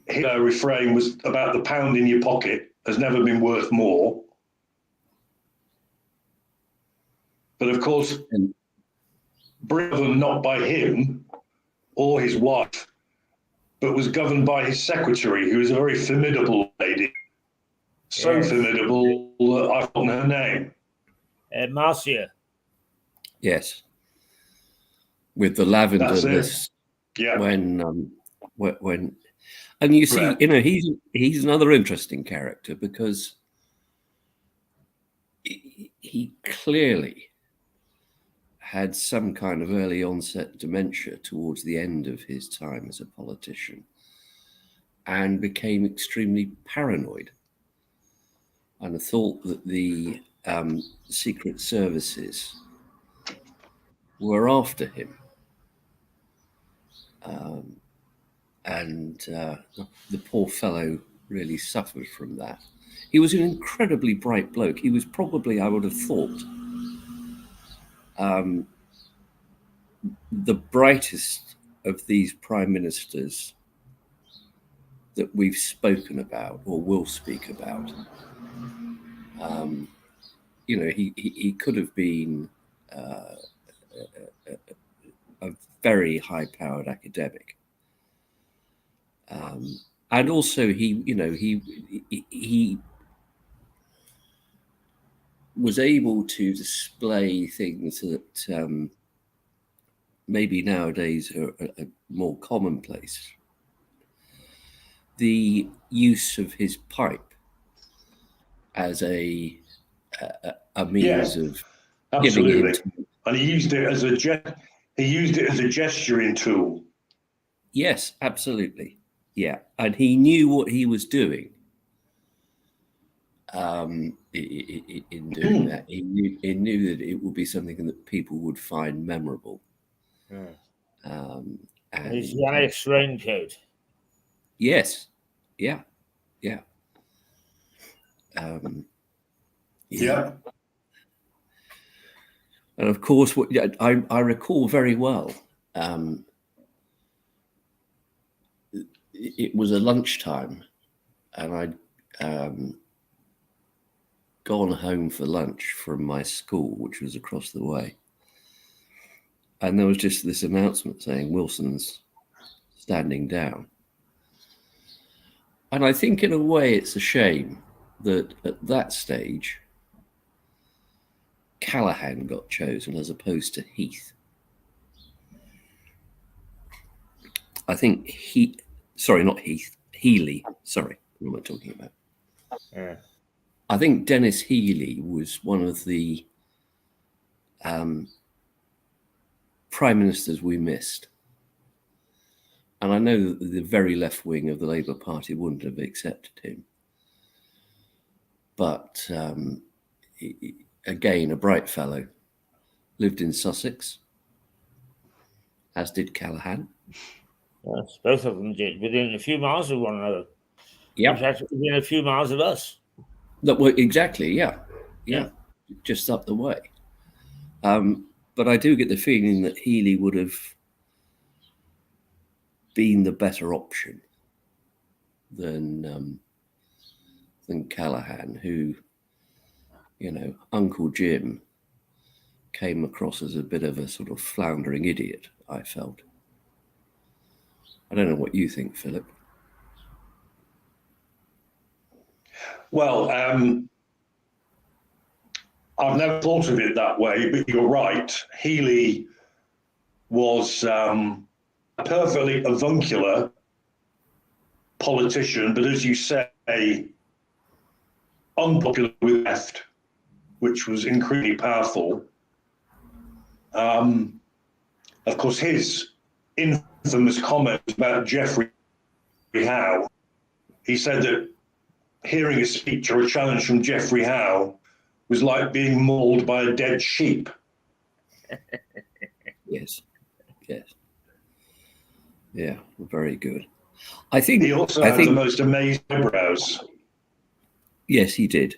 his refrain was about the pound in your pocket has never been worth more. But of course, Britain not by him or his wife, but was governed by his secretary, who was a very formidable lady. So formidable that I've forgotten her name. Marcia. Yes. With the lavender list. Yeah. When and you see, he's another interesting character because he clearly had some kind of early onset dementia towards the end of his time as a politician and became extremely paranoid. And I thought that the secret services were after him. And the poor fellow really suffered from that. He was an incredibly bright bloke. He was probably, I would have thought, the brightest of these prime ministers that we've spoken about or will speak about. You know, he could have been a very high-powered academic. And also he was able to display things that maybe nowadays are more commonplace. The use of his pipe as a means of absolutely, giving him and he used it as a gesturing tool. Yes, absolutely. Yeah, and he knew what he was doing. In doing that, he knew that it would be something that people would find memorable. And his Yannick's raincoat. Yes, yeah. Yeah. And of course, what I recall very well. It was a lunchtime, and I'd gone home for lunch from my school, which was across the way. And there was just this announcement saying Wilson's standing down. And I think in a way it's a shame that at that stage, Callaghan got chosen as opposed to Heath. I think Healy. Sorry, what am I talking about? Yeah. I think Dennis Healy was one of the prime ministers we missed. And I know that the very left wing of the Labour Party wouldn't have accepted him. But again, a bright fellow, lived in Sussex, as did Callaghan. Yes, both of them did, within a few miles of one another. Yeah. In fact, within a few miles of us. Well, exactly, yeah. Just up the way. But I do get the feeling that Healy would have been the better option than Callaghan, who, Uncle Jim came across as a bit of a sort of floundering idiot, I felt. I don't know what you think, Philip. Well, I've never thought of it that way, but you're right. Healy was a perfectly avuncular politician, but as you say, unpopular with the left, which was incredibly powerful. Of course, his infamous comment about Geoffrey Howe, he said that hearing a speech or a challenge from Geoffrey Howe was like being mauled by a dead sheep. Yes. Yeah, very good. I think he also had the most amazing eyebrows. Yes, he did.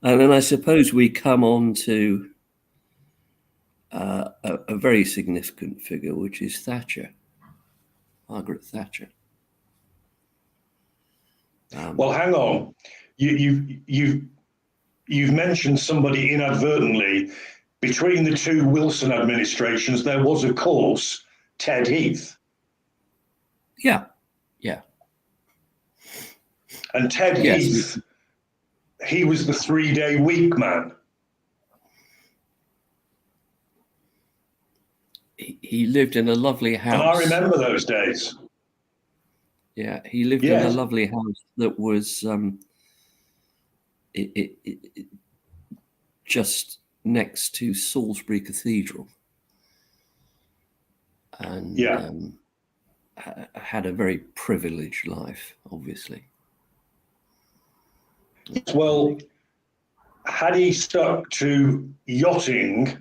And then I suppose we come on to a very significant figure, which is Thatcher, Margaret Thatcher. Well, hang on. You've mentioned somebody inadvertently. Between the two Wilson administrations, there was, of course, Ted Heath. Yeah. And Ted Heath, he was the 3-day week man. He lived in a lovely house. And I remember those days. Yeah, he lived in a lovely house that was just next to Salisbury Cathedral, and Yeah. had a very privileged life, obviously. Well, had he stuck to yachting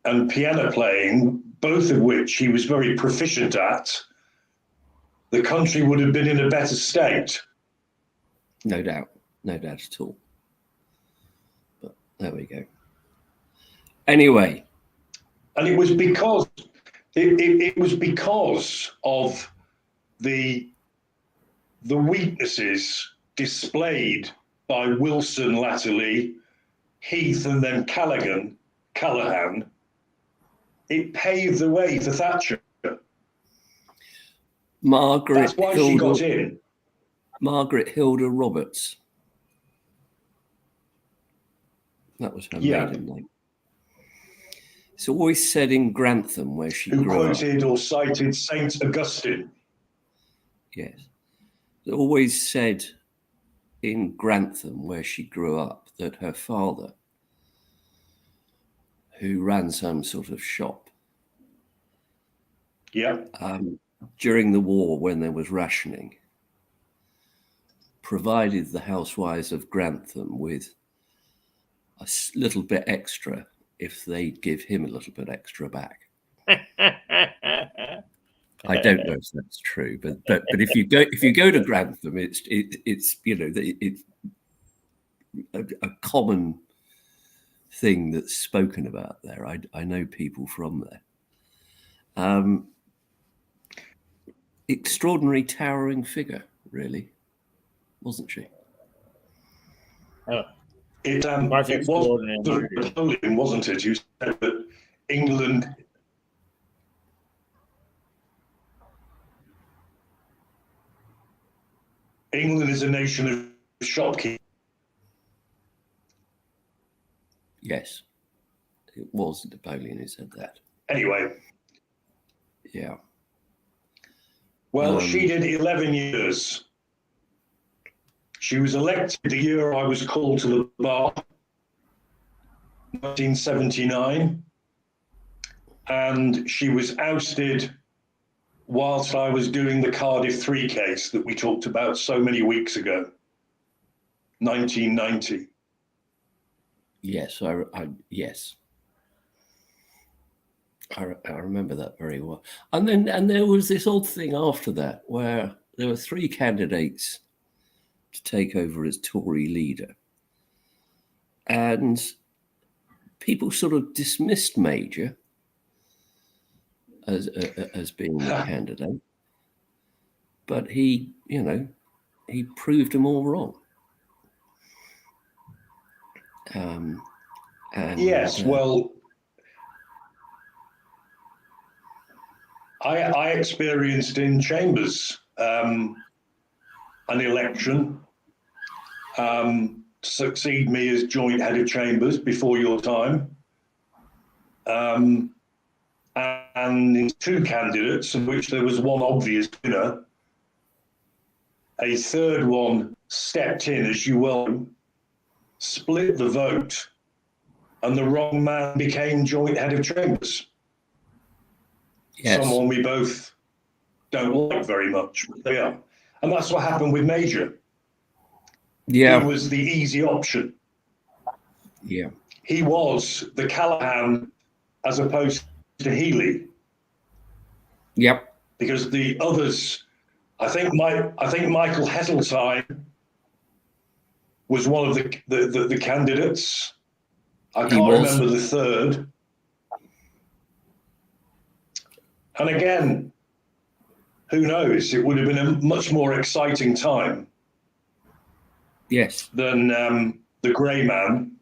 and piano playing, both of which he was very proficient at, the country would have been in a better state. No doubt at all. But there we go. Anyway, And it was because it was because of the weaknesses displayed by Wilson latterly, Heath, and then Callaghan. It paved the way for Thatcher. That's why she got in. Margaret Hilda Roberts. That was her maiden name. It's always said in Grantham, where she grew up. Who quoted or cited Saint Augustine. Yes. It's always said in Grantham, where she grew up, that her father, who ran some sort of shop, during the war, when there was rationing, provided the housewives of Grantham with a little bit extra if they'd give him a little bit extra back. I don't know if that's true, but if you go to Grantham, it's it's a common thing that's spoken about there. I know people from there. Extraordinary, towering figure, really, wasn't she? Oh. It was Napoleon, wasn't it? You said that England is a nation of shopkeepers. Yes, it was Napoleon who said that. Anyway. Yeah. Well, she did 11 years. She was elected the year I was called to the bar, 1979, and she was ousted whilst I was doing the Cardiff 3 case that we talked about so many weeks ago, 1990. Yes, yes. I remember that very well. And there was this odd thing after that where there were 3 candidates to take over as Tory leader. And people sort of dismissed Major as being the candidate. But he proved them all wrong. Yes, well, I experienced in Chambers an election, succeed me as joint head of Chambers before your time, and in 2 candidates, of which there was one obvious winner, a third one stepped in, as you well, split the vote, and the wrong man became joint head of Chambers. Yes. Someone we both don't like very much. Yeah. And that's what happened with Major. Yeah. He was the easy option. Yeah. He was the Callaghan as opposed to Healy. Yep. Because the others, I think Michael Heseltine was one of the candidates. I can't remember the third. And again, who knows? It would have been a much more exciting time. Yes. Than the Grey Man.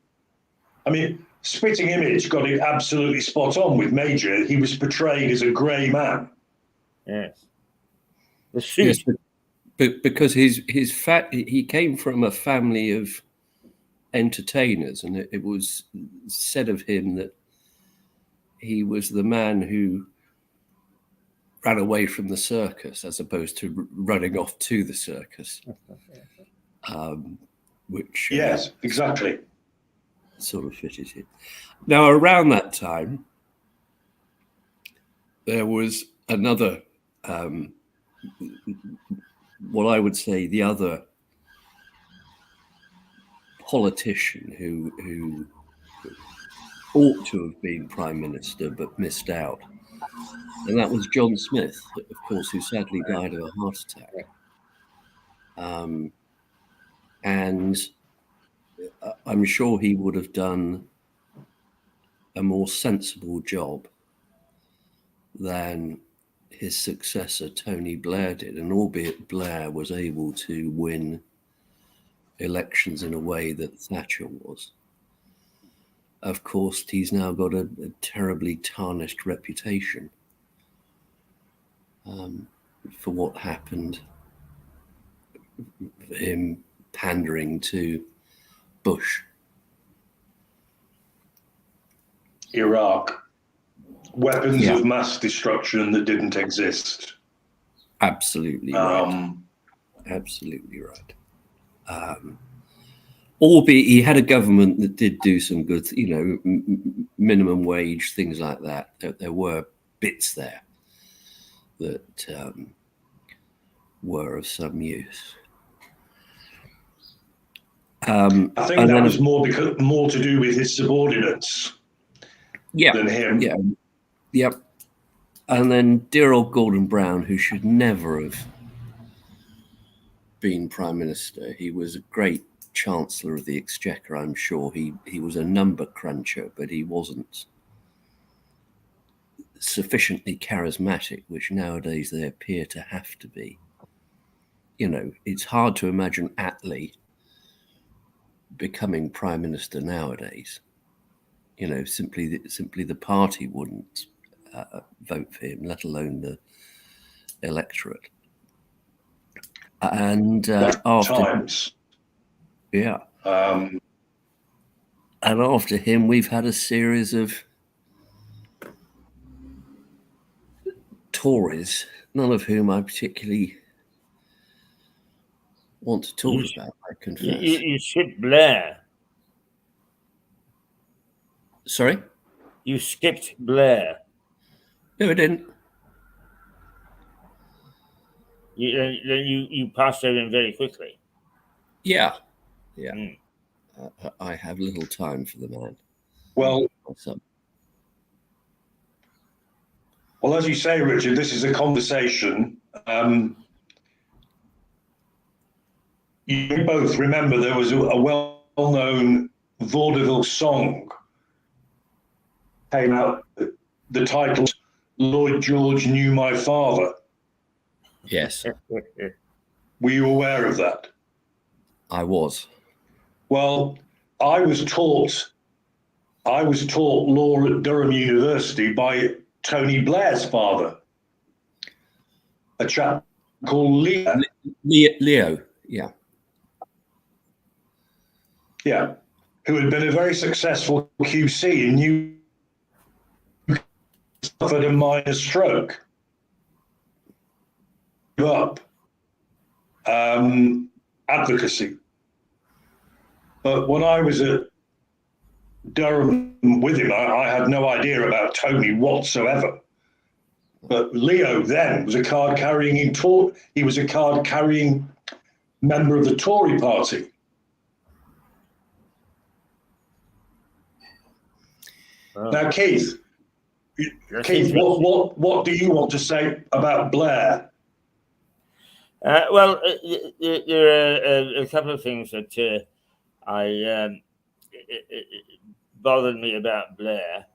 I mean, Spitting Image got it absolutely spot on with Major. He was portrayed as a grey man. Yes. The suit. Yes, but because he came from a family of entertainers, and it was said of him that he was the man who ran away from the circus as opposed to running off to the circus. which Yes, exactly. sort of fitted in. Now, around that time, there was another, what I would say, the other politician who ought to have been prime minister but missed out, and that was John Smith, of course, who sadly died of a heart attack. And I'm sure he would have done a more sensible job than his successor, Tony Blair, did. And albeit Blair was able to win elections in a way that Thatcher was, of course, he's now got a terribly tarnished reputation for what happened, for him pandering to Bush. Iraq. Weapons of mass destruction that didn't exist. Absolutely right. Absolutely right. Albeit he had a government that did do some good, minimum wage, things like that. There were bits there that were of some use. I think that was more to do with his subordinates than him. Yeah. Yep. And then dear old Gordon Brown, who should never have been prime minister. He was a great chancellor of the Exchequer, I'm sure. He was a number cruncher, but he wasn't sufficiently charismatic, which nowadays they appear to have to be. It's hard to imagine Attlee becoming prime minister nowadays. Simply the party wouldn't vote for him, let alone the electorate. And after and after him, we've had a series of Tories, none of whom I particularly want to talk about, I confess. You skipped Blair. Sorry? You skipped Blair. No, I didn't. You passed over him very quickly. Yeah. I have little time for the man. Well, as you say, Richard, this is a conversation. You both remember there was a well-known vaudeville song came out. The title, Lloyd George Knew My Father. Yes. Were you aware of that? I was. Well, I was taught law at Durham University by Tony Blair's father, a chap called Leo. Leo, yeah. Yeah, who had been a very successful QC and suffered a minor stroke. Gave up advocacy. But when I was at Durham with him, I had no idea about Tony whatsoever. But Leo then was a card-carrying member of the Tory party. Now, Keith, what do you want to say about Blair? Well, there are a couple of things that bothered me about Blair.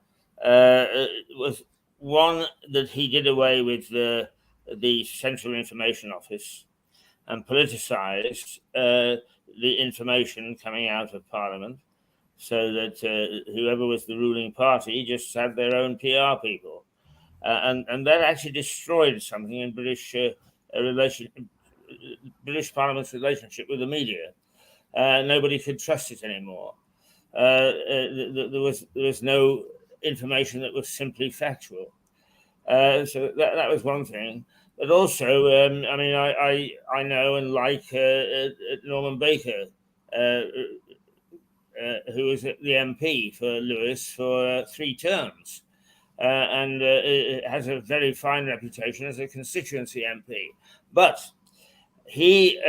Was one that he did away with the Central Information Office and politicised the information coming out of Parliament, so that whoever was the ruling party just had their own PR people, and that actually destroyed something in British Parliament's relationship with the media. Nobody could trust it anymore. There was no information that was simply factual. So that was one thing. But also, I know and like Norman Baker who was the MP for Lewes for 3 terms. And it has a very fine reputation as a constituency MP. But he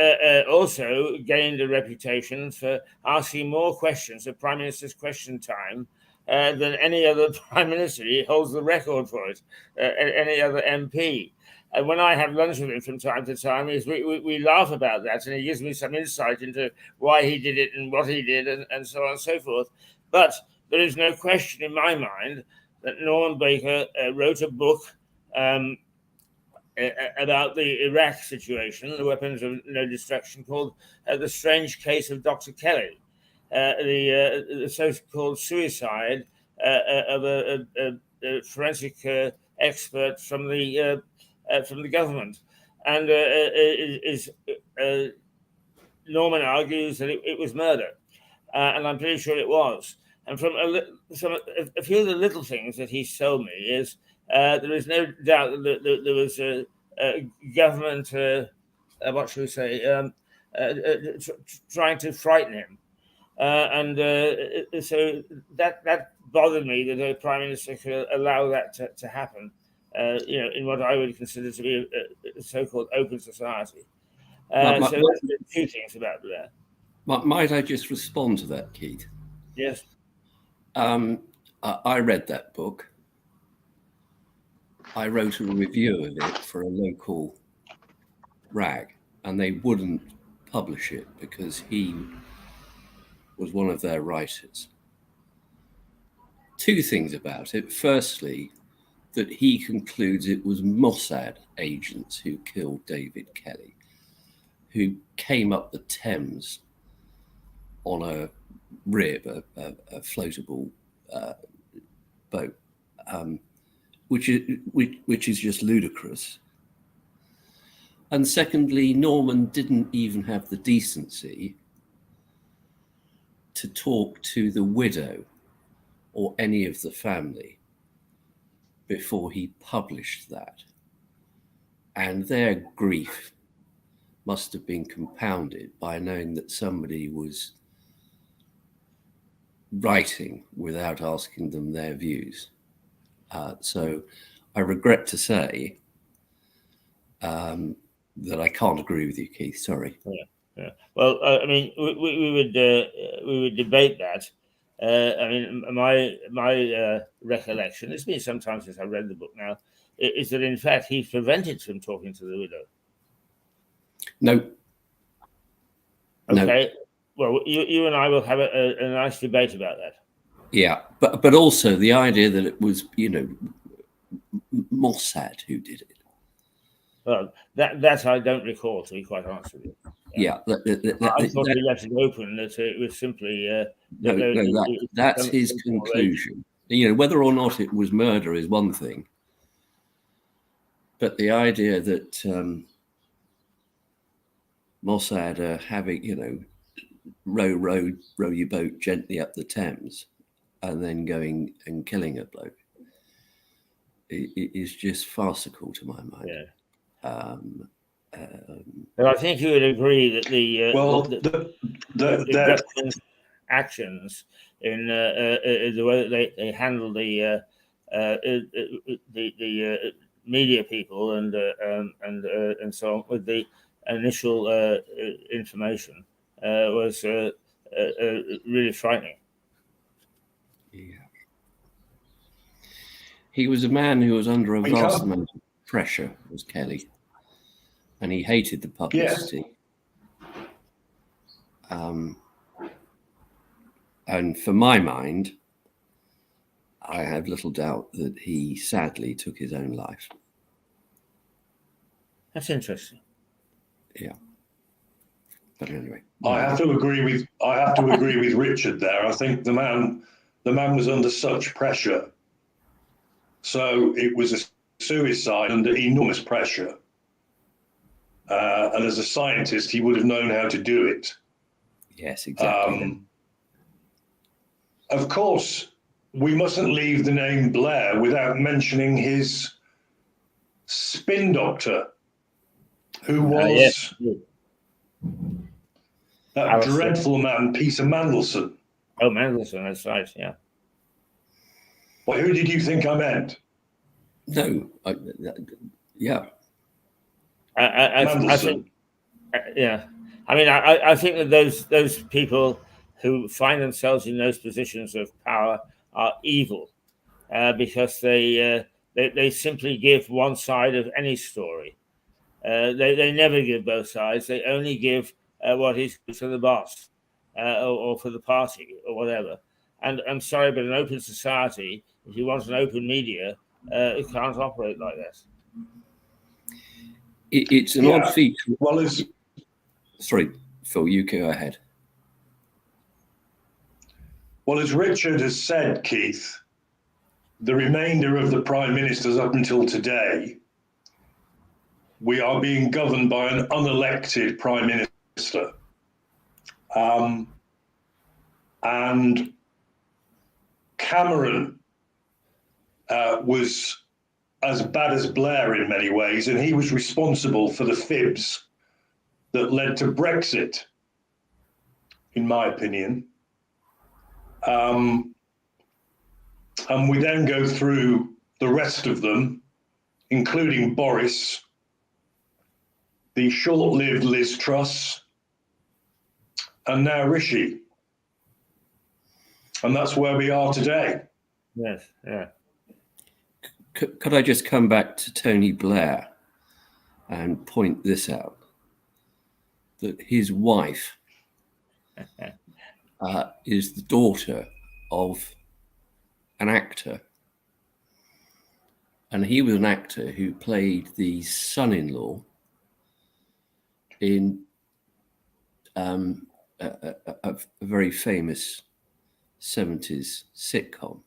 also gained a reputation for asking more questions at Prime Minister's Question Time than any other Prime Minister. He holds the record for it, any other MP. And when I have lunch with him from time to time, we laugh about that, and he gives me some insight into why he did it and what he did, and so on and so forth. But there is no question in my mind that Norman Baker wrote a book about the Iraq situation, the weapons of no destruction, called The Strange Case of Dr. Kelly, the so-called suicide of a forensic expert from the government. And Norman argues that it was murder, and I'm pretty sure it was. And from a few of the little things that he's told me is there is no doubt that there was a government, what should we say, trying to frighten him. So that bothered me, that a Prime Minister could allow that to happen, in what I would consider to be a so-called open society. So that's two things about that. Might I just respond to that, Keith? Yes. I read that book. I wrote a review of it for a local rag, and they wouldn't publish it because he was one of their writers. Two things about it. Firstly, that he concludes it was Mossad agents who killed David Kelly, who came up the Thames on a rib, a floatable boat, which is just ludicrous. And secondly, Norman didn't even have the decency to talk to the widow or any of the family before he published that. And their grief must have been compounded by knowing that somebody was writing without asking them their views. So I regret to say that I can't agree with you, Keith. Sorry. Yeah. Well, I mean, we would debate that. I mean, my recollection, it's been some time since I read the book now, is that in fact he prevented from talking to the widow. No. Okay. No. Well, you and I will have a nice debate about that. Yeah, but also the idea that it was, Mossad who did it. Well, that I don't recall, to be quite honest with you. Yeah, I thought we left it open, that it was simply... that's his conclusion. Whether or not it was murder is one thing, but the idea that Mossad are having, row your boat gently up the Thames and then going and killing a bloke, it is just farcical to my mind. Yeah. And I think you would agree that the actions in the way that they handle the media people and so on with the initial information was really frightening. Yeah. He was a man who was under a vast amount of pressure, was Kelly, and he hated the publicity. Yes. And for my mind, I have little doubt that he sadly took his own life. That's interesting. Yeah. But anyway, I have to agree with Richard there. I think the man was under such pressure, so it was a suicide under enormous pressure. And as a scientist, he would have known how to do it. Yes, exactly. Of course, we mustn't leave the name Blair without mentioning his spin doctor, who was That Alistair. dreadful man, Peter Mandelson. Oh, Mandelson, that's right, yeah. Well, who did you think I meant? No, yeah. I think, yeah. I mean, I think that those people who find themselves in those positions of power are evil, because they simply give one side of any story. They never give both sides. They only give what is good for the boss, or for the party, or whatever. And I'm sorry, but an open society, if you want an open media, it can't operate like this. It's an odd feature. Well, Sorry, Phil, you go ahead. Well, as Richard has said, Keith, the remainder of the prime ministers up until today, we are being governed by an unelected prime minister. And Cameron was as bad as Blair in many ways, and he was responsible for the fibs that led to Brexit, in my opinion. And we then go through the rest of them, including Boris, the short-lived Liz Truss, and now Rishi. And that's where we are today. Yes, yeah. Could I just come back to Tony Blair and point this out? That his wife is the daughter of an actor. And he was an actor who played the son-in-law in a very famous 70s sitcom.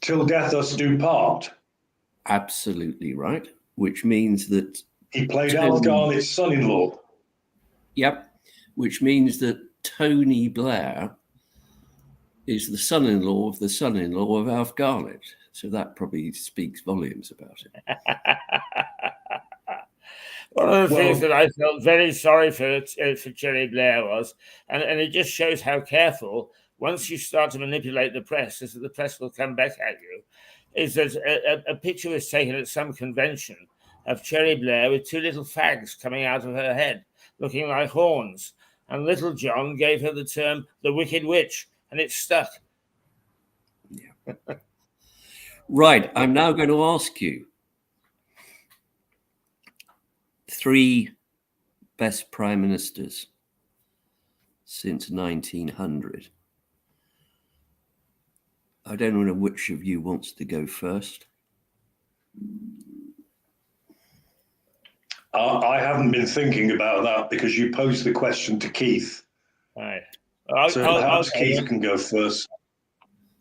Till Death Us Do Part. Absolutely right. Which means that he played Al Garnett's son-in-law. Yep. Which means that Tony Blair is the son-in-law of the son-in-law of Alf Garnett. So that probably speaks volumes about it. One of the things that I felt very sorry for Tony Blair was, and it just shows how careful, once you start to manipulate the press, is that the press will come back at you, is that a picture was taken at some convention of Cherry Blair with two little fags coming out of her head, looking like horns. And Little John gave her the term the Wicked Witch, and it stuck. Yeah. Right. I'm now going to ask you 3 best prime ministers since 1900. I don't know which of you wants to go first. I haven't been thinking about that because you posed the question to Keith. Right. So perhaps Keith can go first.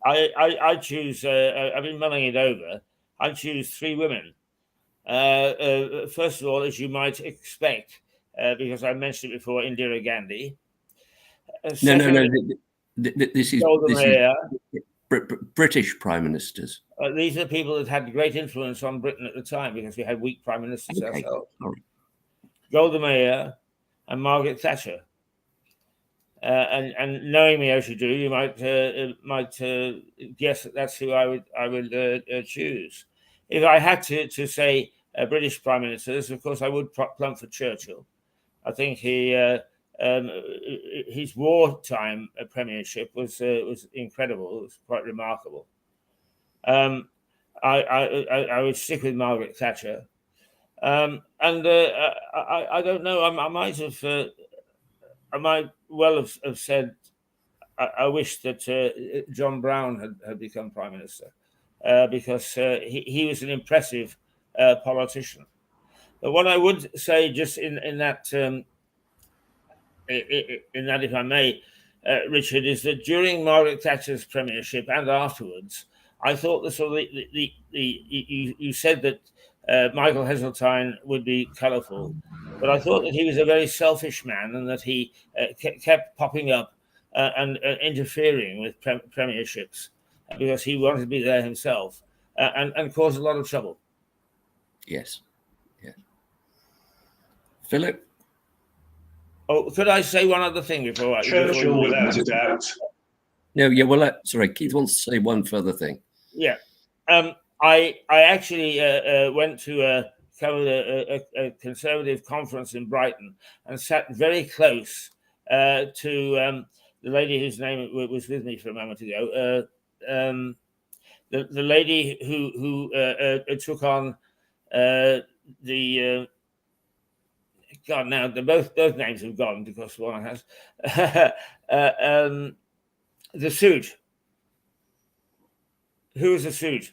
I choose, I've been mulling it over. I choose 3 women. First of all, as you might expect, because I mentioned it before, Indira Gandhi. No. This is British prime ministers. These are people that had great influence on Britain at the time because we had weak prime ministers ourselves. Sorry. Golda Meir and Margaret Thatcher. And knowing me as you do, you might guess that that's who I would choose. If I had to say British prime ministers, of course I would plump for Churchill. I think his wartime premiership was incredible. It was quite remarkable. I would stick with Margaret Thatcher, and I don't know. I might have. I might well have said I wish that John Brown had become prime minister, because he was an impressive politician. But what I would say, just in that, if I may, Richard, is that during Margaret Thatcher's premiership and afterwards, I thought you said that Michael Heseltine would be colourful, but I thought that he was a very selfish man and that he kept popping up and interfering with premierships because he wanted to be there himself and caused a lot of trouble. Yes. Philip? Oh, could I say one other thing before Churchill, without a doubt. No, yeah, well, sorry, Keith wants to say one further thing. Yeah. I actually went to cover a Conservative conference in Brighton and sat very close to the lady whose name was with me for a moment ago. The lady who took on the God, now both names have gone because one has the suit. Who was the suit?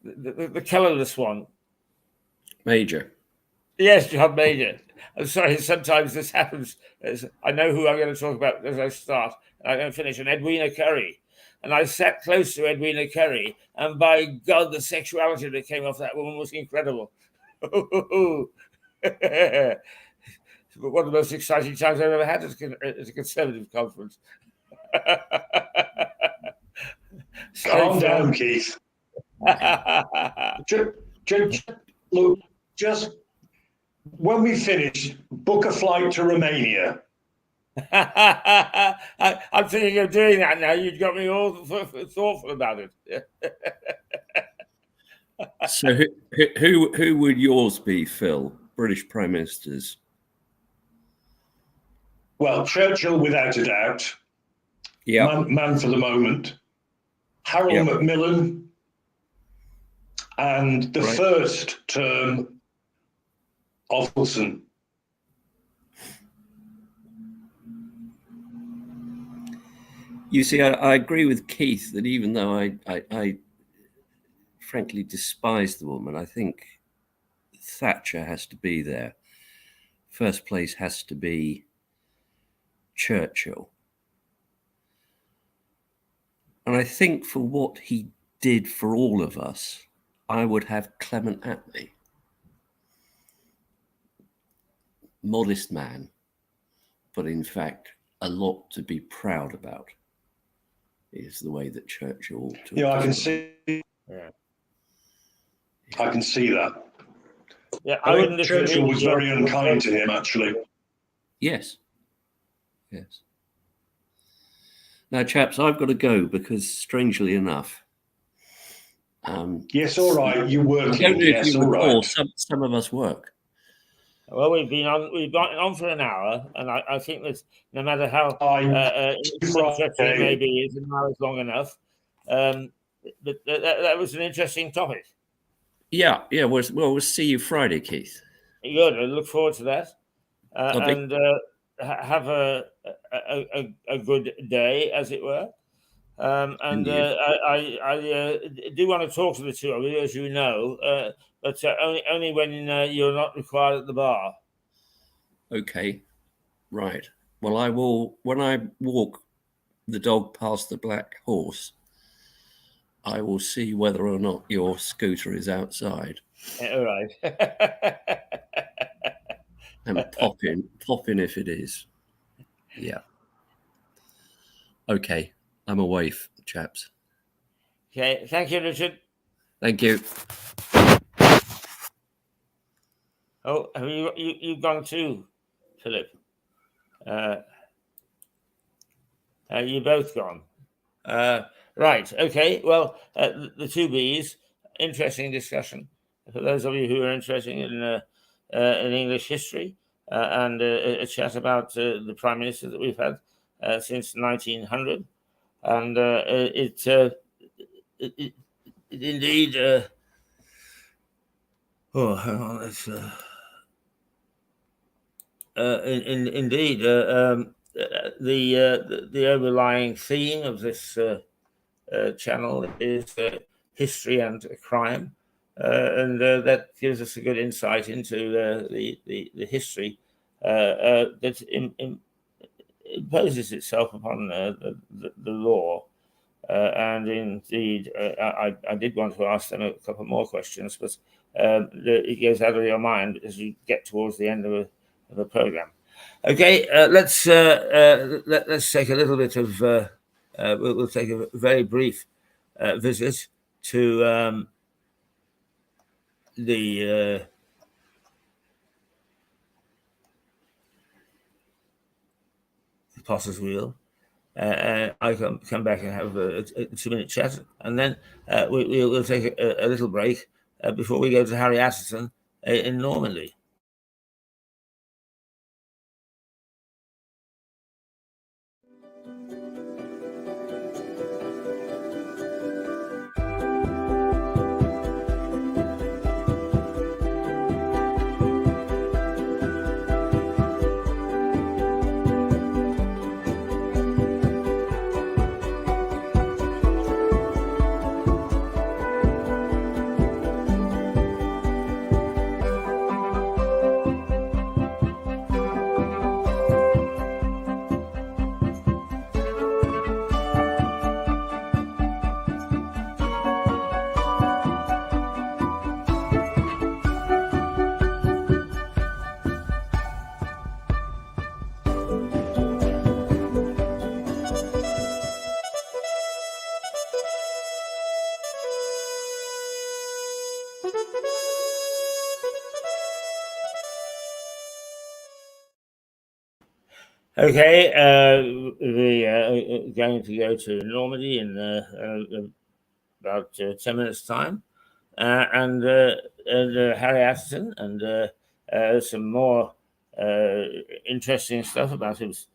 The colourless one. Major. Yes, John Major. I'm sorry, sometimes this happens. I know who I'm going to talk about as I start, and I'm going to finish. And Edwina Currie. And I sat close to Edwina Currie, and by God, the sexuality that came off that woman was incredible. One of the most exciting times I've ever had at a Conservative conference. Calm down, Keith. Look, just when we finish, book a flight to Romania. I'm thinking of doing that now. You've got me all thoughtful about it. So who would yours be, Phil? British Prime Ministers? Well, Churchill, without a doubt. Yeah. Man for the moment. Harold Macmillan. And the first term of Wilson. You see, I agree with Keith that even though I frankly despise the woman, I think Thatcher has to be there. First place has to be Churchill. And I think for what he did for all of us, I would have Clement Attlee. Modest man, but in fact, a lot to be proud about is the way that Churchill took. Yeah, I can see. Yeah. I can see that. Yeah, I think Churchill was very unkind to him, actually. Yes. Yes. Now, chaps, I've got to go because, strangely enough, yes, all right, you're working. I don't know yes, if you all recall, right. some of us work. Well, we've been on for an hour, and I think that no matter how subject it may be, it's an hour is long enough. But that was an interesting topic. Yeah. We'll see you Friday, Keith. Good. I look forward to that. And have a good day, as it were. And I do want to talk to the two of you, as you know, but only when you're not required at the bar. Okay, right. Well, I will, when I walk the dog past the black horse, I will see whether or not your scooter is outside. All right. And pop in if it is. Yeah. Okay, I'm away, chaps. Okay, thank you, Richard. Thank you. Oh, have you've gone too, Philip? You both gone. Right. Okay. Well, the two Bs. Interesting discussion for those of you who are interested in English history and a chat about the prime minister that we've had since 1900, and it indeed. Oh, hang on. Let's. Indeed, the overlying theme of this channel is history and crime, and that gives us a good insight into the history that imposes itself upon the law. And indeed, I did want to ask them a couple more questions, but it goes out of your mind as you get towards the end of the program. Okay, let's take a little bit of. We'll take a very brief visit to the the Potter's Wheel. I come back and have a 2-minute chat, and then we'll take a little break before we go to Harry Atherton in Normandy. Okay, we are going to go to Normandy in about 10 minutes' time, and Harry Atherton, and some more interesting stuff about his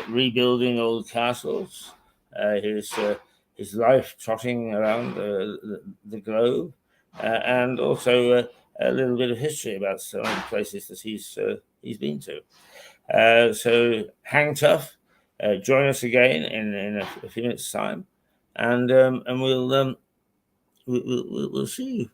rebuilding old castles, his life trotting around the globe, and also a little bit of history about some of the places that he's been to. So hang tough. Join us again in a few minutes' time, and we'll see you.